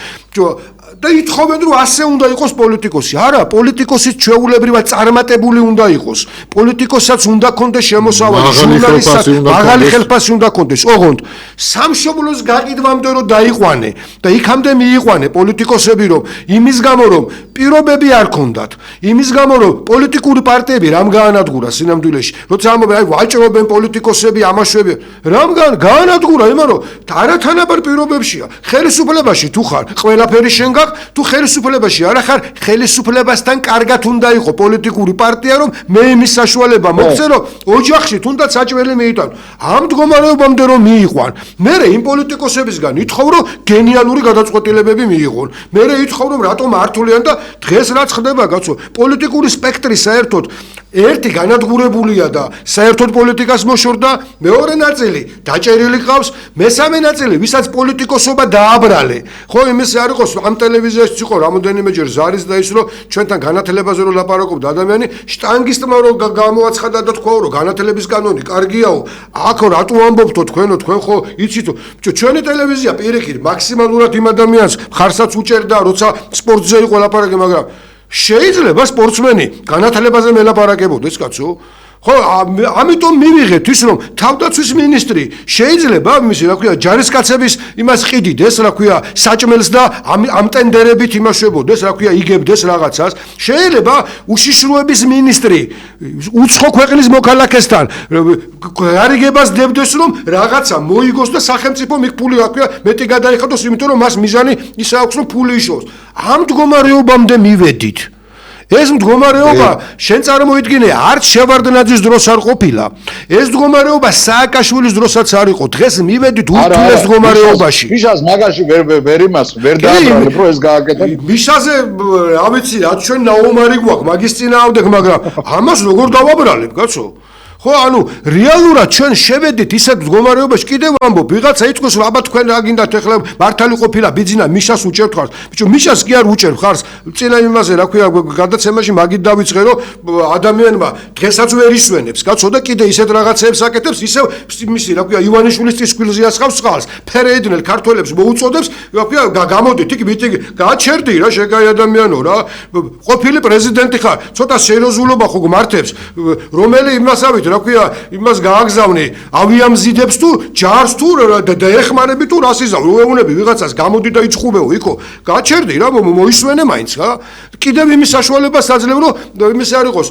და ითხოვენ, რომ ასე უნდა იყოს პოლიტიკოსი. არა, პოლიტიკოსიც ჩვეულებრივად წარმატებული უნდა იყოს. პოლიტიკოსაც უნდა კონდეს შემოსავალი, ჟურნალისტსაც მაღალი ხელფასი უნდა კონდეს. ოღონდ სამშობლოს გაყიდვამდე რომ დაიყვანე და იქამდე მიიყვანე პოლიტიკოსები, რომ იმის გამო რომ პირობები არ ქონდათ, იმის გამო რომ პოლიტიკური პარტიები რამ გაანადგურა სინამდვილეში. როცა ამბობენ, აი ვაჭრობენ პოლიტიკოსები, ამაშვები, რამ გაანადგურა, იმიტომ რომ არათანაბარ პირობებშია. ხელისუფლებაში თუ ხარ, ყველაფერი შენ გაქვს, თუ ხელისუფლებაში არ ხარ, ხელისუფლებასთან კარგად უნდა იყო პოლიტიკური პარტია, რომ მე იმის საშუალება მოგცე, რომ ოჯახში თუნდაც საჭმელი მიიტანო. ამ მდგომარეობამდე რომ მიიყვან, მე იმ პოლიტიკოსებისგან ითხოვ, რომ გენიალური გადაწყვეტილებები მიიღონ. მე ითხოვ, რომ რატომ ართულიან და დღეს რაც ხდება, კაცო, პოლიტიკური სპექტრი საერთოდ ერთი განადგურებულია და საერთოდ პოლიტიკას მოშორდა, მეორე ნაწილი დაჭერილი ყავს, მესამე ნაწილი, ვისაც პოლიტიკოსობა დააბრალე. ხო, იმის არ იყოს, ამ ტელევიზიაში იყო რამოდენიმეჯერ ზარის და ის რომ ჩვენთან განათლებაზე რომ ლაპარაკობდა ადამიანი, შტანგისტმა რომ გამოაცხადა და თქვა, რომ განათლების კანონი კარგიაო, აქ რატო ამბობთო თქვენ ხო იცითო, ჩვენი ტელევიზია პირიქით მაქსიმალურად იმ ადამიანს ხარსაც უჭერდა, როცა სპორტზე იყო ლაპარაკი, მაგრამ შეიძლება სპორტსმენი განათლებაზე მელაპარაკებოდეს, კაცო. ხო, ამიტომ მივიღეთ ის, რომ თავდაცვის მინისტრი შეიძლება იმის, რა ქვია, ჯარისკაცების იმას ყიდიდეს, რა ქვია, საჭმელს და ამ ტენდერებით იმაშვებოდეს, რა ქვია, იგებდეს რაღაცას. შეიძლება უშიშროების მინისტრი უცხო ქვეყნის მოქალაქესთან გარიგებას დებდეს, რომ რაღაცა მოიგოს და სახელმწიფო მიქ ფული, რა ქვია, მეტი გადაიხადოს, იმიტომ რომ მას მიზანი ისა აქვს, რომ ფული იშოვოს. ამ მდგომარეობამდე მივედით. ეს მდგომარეობა შენ წარმოიდგინე, არც შევარდნაძის დროს არ ყოფილა. ეს მდგომარეობა სააკაშვილის დროსაც არ იყო. დღეს მივედით ურთულეს მდგომარეობაში.
მიშას მაგაში ვერ იმას ვერ დააბრალებ, რომ ეს გააკეთებ.
მიშაზე, რა ვიცი, რაც ჩვენ ნაომარი გვაქვს, მაგის წინააღმდეგ, მაგრამ ამას როგორ დავაბრალებ, კაცო? ხო, ანუ რეალურად ჩვენ შევედით ისეთ მდგომარეობაში, კიდევ ამბობ, ვიღაცა იტყვის, რომ აბა თქვენ რა გინდათ, ეხლა მართალი ყოფილა ბიძინა, მიშას უჭერთ ხარს. ბიჭო, მიშას კი არ უჭერ ხარს. წინა იმაზე, რა ქვია, გადაცემაში მაგით დავიწყე, რომ ადამიანმა დღესაც ვერ ისვენებს, კაცო, და კიდე ისეთ რაღაცეებს აკეთებს, ისევ მისი, რა ქვია, ივანიშვილის წისქვილზე ასხავს წყალს. ფერეიდნელ ქართველებს მოუწოდებს, რა ქვია, გამოდით, იქ მიტინგი, გაჩერდი რა, შეგაი ადამიანო რა. ყოფილი პრეზიდენტი ხარ, ცოტა სერიოზულობა ხო გმართებს, რომელი იმასავით რა ქვია, იმას გააგზავნე ავიამზიდებს თუ ჯარს თუ და ეხმარები თუ რას იზავ, უეუნები ვიღაცას გამოდი და იჭხუბეო იქო. გაჩერდი რა, მოისვენე მაინც რა. კიდევ იმის საშუალებას აძლევ, რომ იმის არ იყოს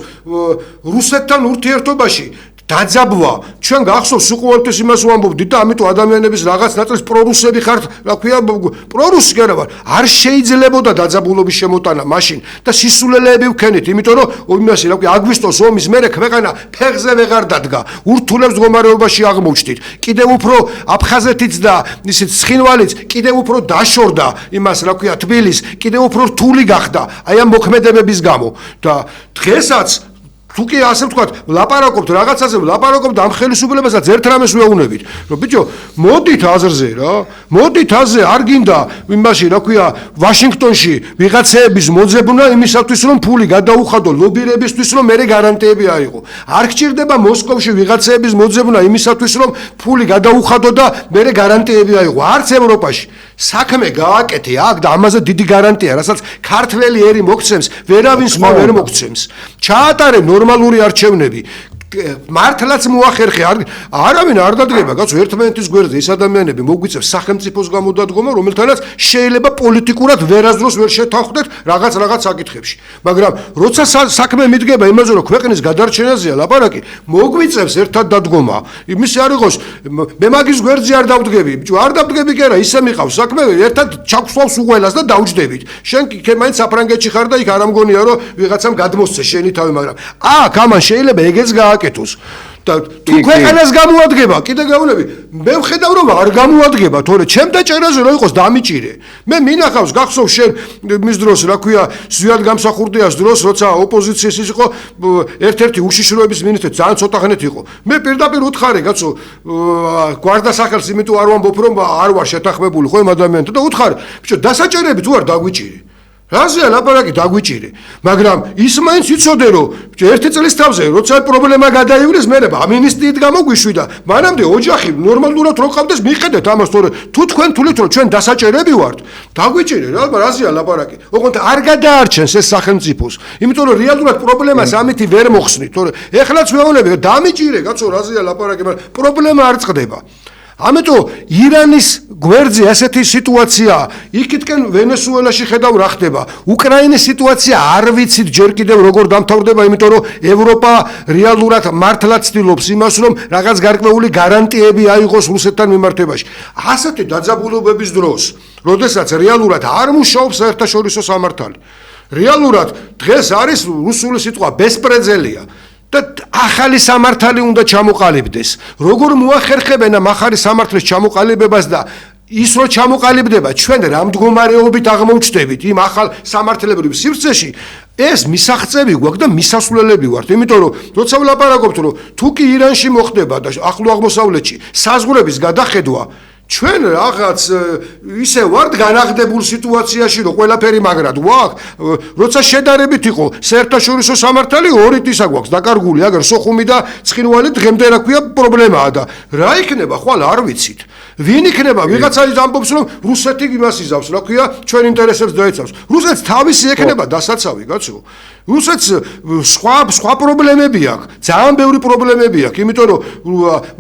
რუსეთთან ურთიერთობაში დაძაბვა. ჩვენ გახსოვს უყურებთ იმას ვამბობდით და ამიტომ ადამიანების რაღაც ნაწილს პრორუსები ხართ, რა ქვია, პრორუსი კი არა ვარ. არ შეიძლებოდა დაძაბულობის შემოტანა მაშინ და სისულელეები ვქენით, იმიტომ რომ იმასე, რა ქვია, აგვისტოს ომის მერე ქვეყანა ფეხზე ვეღარ დადგა. ურთულეს მდგომარეობაში აღმოჩნდით. კიდევ უფრო აფხაზეთიც და ისეთ ცხინვალიც კიდევ უფრო დაშორდა იმას, რა ქვია, თბილისს, კიდევ უფრო რთული გახდა აი ამ მოქმედებების გამო და დღესაც თუ კი ასე ვთქვათ, ლაპარაკობთ რაღაცაზე, ლაპარაკობთ ამ ხელისუფლებასაც ერთ რამეს ვეუბნებით, რომ ბიჭო, მოდით აზრზე რა, მოდით აზრზე, არ გინდა იმაში, რა ქვია, ვაშინგტონში ვიღაცეების მოძებნა იმისათვის, რომ ფული გადაუხადო ლობირებისთვის, რომ მერე გარანტიები აიღო. არ გჭირდება მოსკოვში ვიღაცეების მოძებნა იმისათვის, რომ ფული გადაუხადო და მერე გარანტიები აიღო. არც ევროპაში. საქმე გააკეთე აქ და ამაზე დიდი გარანტია, რასაც ქართველი ერი მოგცემს, ვერავინ სხვა ვერ მოგცემს. ჩაატარე ნორმალური არჩევნები. მართლაც მოახერხე არავინ არ დადგება კაცო ერთმანეთის გვერდზე ის ადამიანები მოგვიწევს სახელმწიფოს გამოდადგომა რომელთანაც შეიძლება პოლიტიკურად ვერასდროს ვერ შეთანხმდეთ რაღაც საკითხებში მაგრამ როცა საქმე მიდგება იმაზე რომ ქვეყნის გადარჩენაზეა ლაპარაკი მოგვიწევს ერთად დადგომა იმისი არ იყოს მე მაგის გვერდზე არ დავდგები ბიჭო არ დავდგები კი არა ისე მიყავს საქმე ერთად ჩაგვსვავს უყველას და დავჯდებით შენ კი მაინც საფრანგეთში ხარ და იქ არ ამგონია რომ ვიღაცამ გადმოსცე შენი თავი მაგრამ აქ ამან შეიძლება ეგეც გააკეთოს და თუ ქვეყანას გამოადგება კიდე გავნები მე ვხედავ რომ არ გამოადგება თორე ჩემ დაჭერაზე რომ იყოს დამიჭირე მე მინახავს გახსოვს შენ მის დროს რა ქვია ზვიად გამსახურდიას დროს როცა ოპოზიციის ის იყო ერთ-ერთი უშიშროების მინისტრი ძალიან ცოტა ხნით იყო მე პირდაპირ უთხარი კაცო გვარდასახელს იმიტომ არ ვამბობ რომ არ ვარ შეთანხმებული ხო იმ ადამიანთან და უთხარი ბიჭო დასაჭერები თუ არ დაგვიჭირე რაზეა ლაპარაკი დაგვიჭირე მაგრამ ის მაინც იცოდე რომ ერთი წლის თავზე როცა პრობლემა გადაივლეს მე ამინისტიით გამოგვიშვი და მანამდე ოჯახი ნორმალურად რო ყავდეს მიხედეთ ამას თორე თუ თქვენ თulit რომ ჩვენ დასაჭერები ვართ დაგვიჭირე რაზეა ლაპარაკი ოღონდ არ გადაარჩენს ეს სახელმწიფოს იმიტომ რომ რეალურად პრობლემას ამითი ვერ მოხსნით თორე ეხლაც ვეუბნები დამიჭირე კაცო რაზეა ლაპარაკი მაგრამ პრობლემა არ წყდება ამიტომ ირანის გვერდზე ასეთი სიტუაცია იქითკენ ვენესუელაში ხედავ რა ხდება უკრაინის სიტუაცია არ ვიცით ჯერ კიდევ როგორ დამთავრდება იმიტომ რომ ევროპა რეალურად მართლაც ცდილობს იმას რომ რაღაც გარკვეული გარანტიები აიღოს რუსეთთან მიმართებაში ასეთი დაძაბულობების დროს როდესაც რეალურად არ მუშაობს საერთაშორისო სამართალი რეალურად დღეს არის რუსული სიტყვა ბესპრეძელია და ახალი სამართალი უნდა ჩამოყალიბდეს. როგორ მოახერხებენ ამ ახალი სამართლის ჩამოყალიბებას და ის რო ჩამოყალიბდება ჩვენ რა მდგომარეობით აღმოჩნდებით იმ ახალ სამართლებრივ სივრცეში ეს მისაღწევი გვაქვს და მისასვლელები ვართ. იმიტომ რომ როცა ვლაპარაკობთ რომ თუ კი ირანში მოხდება და ახლო აღმოსავლეთში საზღვრების გადახედვა ჩვენ რაღაც ისე ვართ განაღდებულ სიტუაციაში რომ ყველაფერი მაგრად ვაქვს როცა შედარებით იყო საერთაშორისო სამართალი ორი ტისა გვაქვს დაკარგული აგერ სოხუმი და ცხინვალი დღემდე რა ქვია პრობლემაა და რა იქნება ხვალ არ ვიცით ვინ იქნება ვიღაცა ამბობს რომ რუსეთი იმას იზავს რა ქვია ჩვენ ინტერესებს დაეცავს რუსეთს თავისი ექნება დასაცავი კაცო რუსეთს სხვა პრობლემები აქვს ძალიან ბევრი პრობლემები აქვს იმიტომ რომ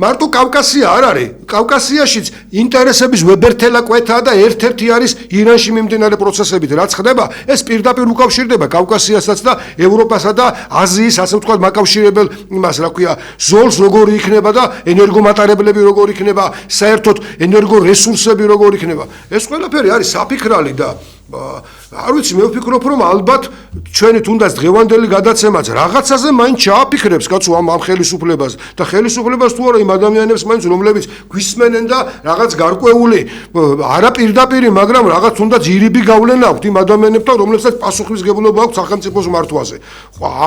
მარტო კავკასია არ არის კავკასიაშიც ინტერესების ვებერთელა კვეთაა და ერთ-ერთი არის ირანში მიმდინარე პროცესებით რაც ხდება ეს პირდაპირ უკავშირდება კავკასიასაც და ევროპასა და აზიის ასე ვთქვათ მაკავშირებელ იმას რა ქვია ზოლს როგორი იქნება და ენერგომატარებლები როგორი იქნება საერთოდ ენერგორესურსები როგორი იქნება ეს ყველაფერი არის საფიქრალი და არ ვიცი მე ვფიქრობ რომ ალბათ ჩვენი თუნდაც დღევანდელი გადაცემაც რაღაცაზე მაინც ჩააფიქრებს კაცო ამ ხელისუფლებას და ხელისუფლებას თუ არა იმ ადამიანებს მაინც რომლებიც გვისმენენ და რაღაც გარკვეული არა პირდაპირი მაგრამ რაღაც თუნდაც ირიბი გავლენა აქვთ იმ ადამიანებთან რომლებსაც პასუხისმგებლობა აქვს სახელმწიფოს მართვაზე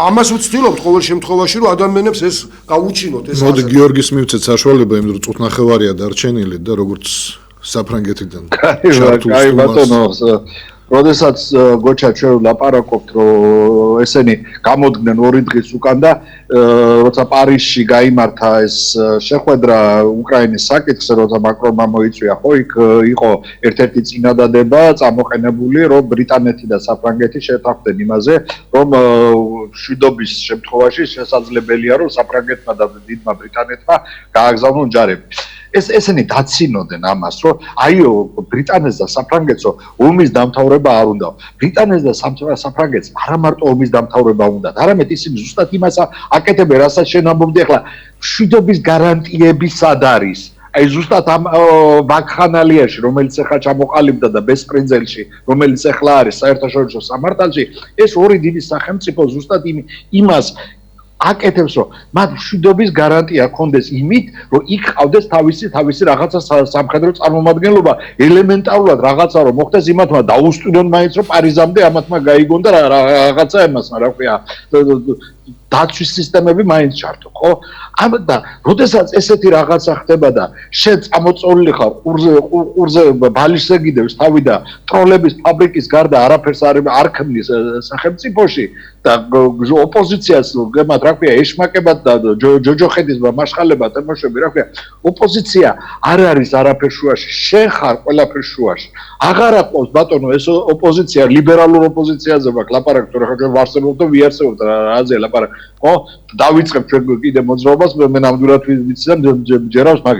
ამას ვცდილობთ ყოველ შემთხვევაში რომ ადამიანებს ეს გაუჩინოთ ეს
მოდი გიორგის მივცეთ საშუალება იმ რომ წუთნახევარია დარჩენილი და როგორც საფრანგეთიდან
კაი ბატონო როდესაც გოჩა ჩვენ ლაპარაკობთ რომ ესენი გამოდგნენ ორი დღის უკან და როცა პარიზში გაიმართა ეს შეხვედრა უკრაინის საკითხზე როცა მაკრონმა მოიწვია ხო იქ იყო ერთ-ერთი წინადადება წამოყენებული რომ ბრიტანეთი და საფრანგეთი შეთანხმდნენ იმაზე რომ შვიდობის შემთხვევაში შესაძლებელია რომ საფრანგეთმა და დიდმა ბრიტანეთმა გააგზავნონ ჯარები ესენი დაცინოდნენ ამას რომ აიო ბრიტანეთს და საფრანგეთსო ომის დამთავრება არ უნდა ბრიტანეთს და საფრანგეთს არა მარტო ომის დამთავრება უნდა არამედ ისინი ზუსტად იმას აკეთებენ რასაც შენ ამბობდი ახლა შვიდობის გარანტიები სად არის აი ზუსტად ამ ვაკხანალიაში რომელიც ახლა ჩამოყალიბდა და ბესპრინძელში რომელიც ახლა არის საერთაშორისო სამართალში ეს ორი დიდი სახელმწიფო ზუსტად იმას აკეთებს რომ მათ შვიდობის გარანტია ჰქონდეს იმით რომ იქ ყავდეს თავისი რაღაცა სამხედრო წარმომადგენლობა ელემენტარულად რაღაცა რომ მოხდეს იმათმა დაუსტუნონ მაინც რომ პარიზამდე ამათმა გაიგონ და რაღაცა ემასმა რა ქვია დაცვის სისტემები მაინც ჩართო ხო და როდესაც ესეთი რაღაცა ხდება და შენ წამოწოლილი ხარ ყურზე ბალიშზე გიდევს თავი და ტროლების ფაბრიკის გარდა არაფერს არ ქმნის სახელმწიფოში და ოპოზიციას გემათ რა ქვია ეშმაკებად და ჯოჯოხეთის მასშტაბებად თამაშები რა ქვია ოპოზიცია არ არის არაფერ შუაში შენ ხარ ყველაფერ შუაში აღარ აყავს ბატონო ეს ოპოზიცია ლიბერალურ ოპოზიციაზე მაქვს ლაპარაკობ რა ვარსებობ და ვიარსებობ რაზე ლაპარაკობ ლაპარაკ ხო დავიწყებ ჩვენ კიდე მოძრაობას მე ნამდვილად ვიცი და ჯერავს მაგ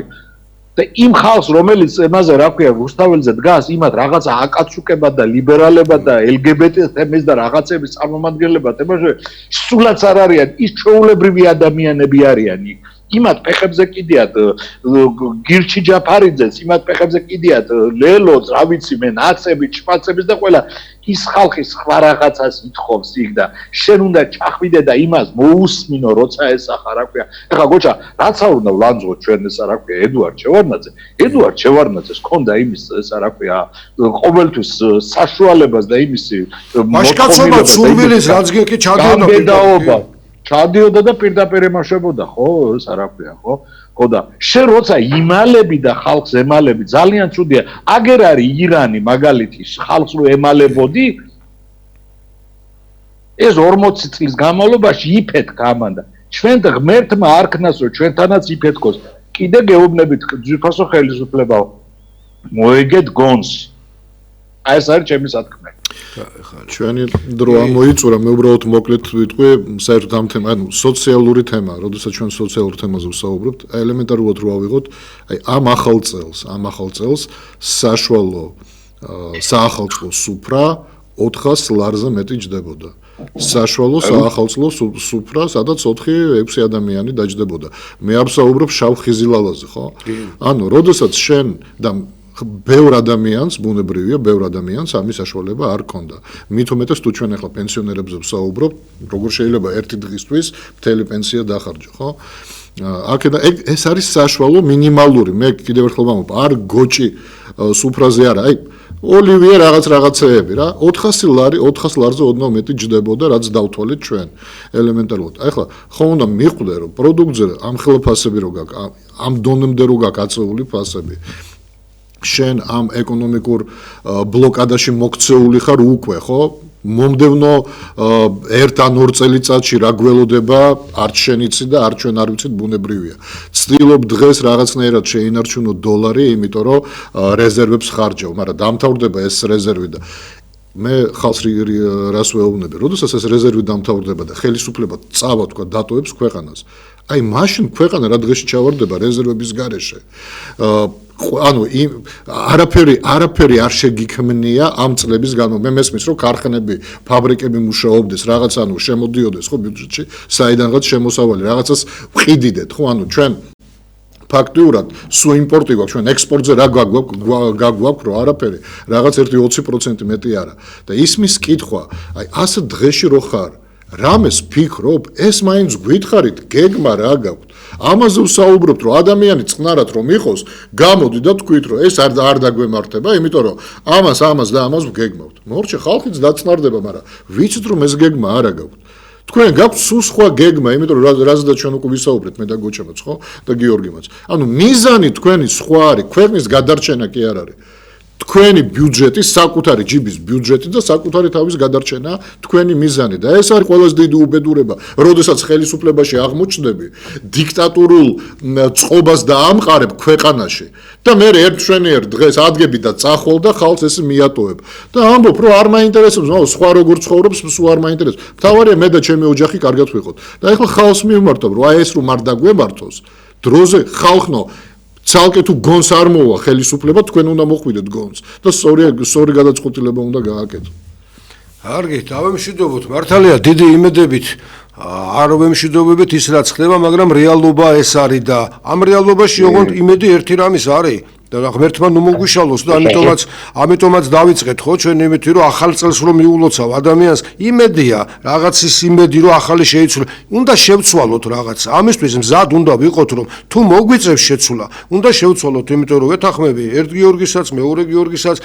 და იმ ხალხს რომელიც ემაზე რა ქვია რუსთაველზე დგას იმათ რაღაცა აკაცუკებად და ლიბერალებად და LGBT თემის და რაღაცების წარმომადგენლებად ემაზე სულაც არ არიან ის ჩვეულებრივი ადამიანები არიან იმათ ფეხებზე კიდიათ გირჩი ჯაფარიძეს იმათ ფეხებზე კიდიათ ლელოც რა ვიცი მე ნაცები ჩპაცების და ყველა ის ხალხი სხვა რაღაცას ითხოვს იქ და შენ უნდა ჩახვიდე და იმას მოусმინო როცა ესახა რა ქვია ეხლა გოჩა რაც არ უნდა ვლანძღო ჩვენ ესა რა ქვია ედუარდ შევარდნაძეს ქონდა იმის ესა რა ქვია ყოველთვის საშუალებას და იმისი
მაშკაცობა სურვილის რაც კი ჩადიოდა
ჩადიოდა და პირდაპირ ემაშებოდა ხო ესა რა ქვია ხო და შენ როცა იმალები და ხალხს ემალები ძალიან ცუდია აგერ არის ირანი მაგალითი ხალხს რო ემალებოდი ეს 40 წლის განმავლობაში იფეთქა ამან და ჩვენ ღმერთმა არ ქნას რომ ჩვენთანაც იფეთქოს კიდე გეუბნებით ძვირფასო ხელისუფლებაო მოეგეთ გონს აი ეს არის ჩემი სათქმე
ჩვენი დრო ამოიწურა მე უბრალოდ მოკლედ ვიტყვი საერთოდ ამ თემა ანუ სოციალური თემა როდესაც ჩვენ სოციალურ თემაზე ვსაუბრობთ ელემენტარულად რო ავიღოთ აი ამ ახალ წელს საშუალო საახალწლო სუფრა 400 ლარზე მეტი ჯდებოდა საშუალო საახალწლო სუფრა სადაც 4-6 ადამიანი დაჯდებოდა მე არ ვსაუბრობ შავ ხიზილალაზე ხო ანუ როდესაც შენ და ბევრ ადამიანს ბუნებრივია ბევრ ადამიანს ამის საშუალება არ ქონდა მით უმეტეს თუ ჩვენ ახლა პენსიონერებზე ვსაუბრობთ როგორ შეიძლება ერთი დღისთვის მთელი პენსია დახარჯო ხო აქედან ეს არის საშუალო მინიმალური მე კიდევ ერთხელ ვამბობ არ გოჭი სუფრაზე არა აი ოლივიე რაღაცეები რა 400 ლარზე ოდნავ მეტი ჯდებოდა რაც დავთვალეთ ჩვენ ელემენტარულად აი ახლა ხო უნდა მიხვდე რომ პროდუქტზე ამ ხელა ფასები რო გაქვს ამ დონემდე რო გაქვს აწეული ფასები შენ ამ ეკონომიკურ ბლოკადაში მოქცეული ხარ უკვე ხო მომდევნო 1 ან 2 წელიწადში რა გველოდება არც შენ იცი და არც ჩვენ არ ვიცით ბუნებრივია ცდილობ დღეს რაღაცნაირად შეინარჩუნო დოლარი იმიტომ რომ რეზერვებს ხარჯავ მაგრამ დამთავრდება ეს რეზერვი და მე ხალხს რას ვეუბნები როდესაც ეს რეზერვი დამთავრდება და ხელისუფლება წავა თქვა დატოვებს ქვეყანას აი მაშინ ქვეყანა რა დღეში ჩავარდება რეზერვების გარეშე ანუ არაფერი არ შეგიქმნია ამ წლების განმავლობაში მე მესმის რომ ქარხნები ფაბრიკები მუშაობდეს რაღაც ანუ შემოდიოდეს ხო ბიუჯეტში საიდანღაც შემოსავალი რაღაცას ვყიდიდეთ ხო ანუ ჩვენ ფაქტიურად სულ იმპორტი გვაქვს ჩვენ ექსპორტზე რა გაგვაქვს რომ არაფერი რაღაც 1-20% მეტი არა და ისმის კითხვა აი ასე დღეში რო ხარ რამეს ფიქრობ ეს მაინც გითხარით გეგმა რა გაქვთ ამაზე ვსაუბრობთ რომ ადამიანი წყნარად რომ იყოს გამოდი და თქვით რომ ეს არ დაგვემართება იმიტომ რომ ამას და ამას ვგეგმავთ მორჩე ხალხიც დაწნარდება მაგრამ ვიცით რომ ეს გეგმა არა გაქვთ თქვენ გაქვთ სულ სხვა გეგმა იმიტომ რომ რაზეც ჩვენ უკვე ვისაუბრეთ მე და გოჩემაც ხო და გიორგიმაც ანუ მიზანი თქვენი სხვა არის ქვეყნის გადარჩენა კი არ არის თქვენი ბიუჯეტი საკუთარი ჯიბის ბიუჯეტი და საკუთარი თავის გადარჩენა თქვენი მიზანი და ეს არის ყველაზე დიდი უბედურება როდესაც ხელისუფლებაში აღმოჩნდები დიქტატურულ წყობას და ამყარებ ქვეყანაში და მე ერთშვენიერ დღეს ადგები და წახვალ და ხალხს ეს მიატოვებ და ამბობ რომ არ მაინტერესებს სხვა როგორ ცხოვრობს სულ არ მაინტერესებს მთავარია მე და ჩემი ოჯახი კარგად ვიყოთ და ეხლა ხალხს მივმართობ რომ აი ეს რომ არ დაგვემართოს დროზე ხალხნო ცალკე თუ გონს არ მოვა ხელისუფლება თქვენ უნდა მოხვიდეთ გონს და სწორი გადაწყვეტილება უნდა გააკეთო.
კარგი, დავემშვიდობოთ. მართალია დიდი იმედებით არ ვემშვიდობებით ის რაც ხდება, მაგრამ რეალობა ეს არის და ამ რეალობაში ოღონდ იმედი ერთი რამის არის და ღმერთმა ნუ მოგვიშალოს და ამიტომაც დავიწყეთ ხო ჩვენ იმეთი რომ ახალ წელს რომ მიულოცავ ადამიანს იმედია რაღაცის იმედი რომ ახალი შეიცვალა უნდა შევცვალოთ რაღაც ამისთვის მზად უნდა ვიყოთ რომ თუ მოგვიწევს შეცვლა უნდა შევცვალოთ იმიტომ რომ ვეთანხმები ერთ გიორგისაც მეორე გიორგისაც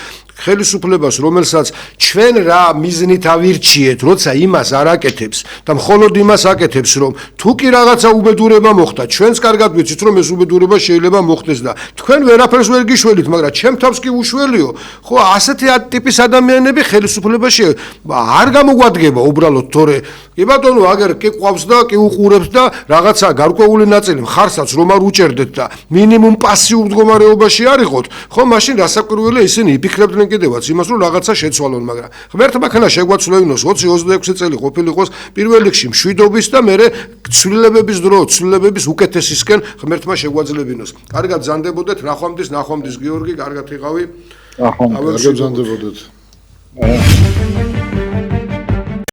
ხელისუფლებას რომელსაც ჩვენ რა მიზნით ავირჩიეთ როცა იმას არ აკეთებს და მხოლოდ იმას აკეთებს რომ თუ კი რაღაცა უბედურება მოხდა ჩვენს კარგად ვიცით რომ ეს უბედურება შეიძლება მოხდეს და თქვენ ვერაფერს ვერ გიშველით, მაგრამ ჩემ თავს კი უშველიო. ხო, ასეთი ტიპის ადამიანები ხელისუფლებაში არ გამოგვადგება უბრალოდ, თორე კი ბატონო, აგერ კი ყვავს და კი უყურებს და რაღაცა გარკვეული ნაწილი მხარსაც რომ არ უჭერდეთ და მინიმუმ პასიურ მდგომარეობაში არიყოთ, ხო, მაშინ რასაკვირველია ისინი იფიქრებდნენ კიდევაც იმას, რომ რაღაცა შეცვალონ, მაგრამ ღმერთმა ქნა შეგვაცვლევინოს 20-26 წელი ყოფილიყოს პირველ რიგში მშვიდობის და მერე ცვლილებების დრო, ცვლილებების უკეთესისკენ ღმერთმა შეგვაძლებინოს. კარგად ზანდებოდეთ, ნახვამდის გიორგი, კარგად იყავი.
ახლა
კარგად ზანდებოდეთ.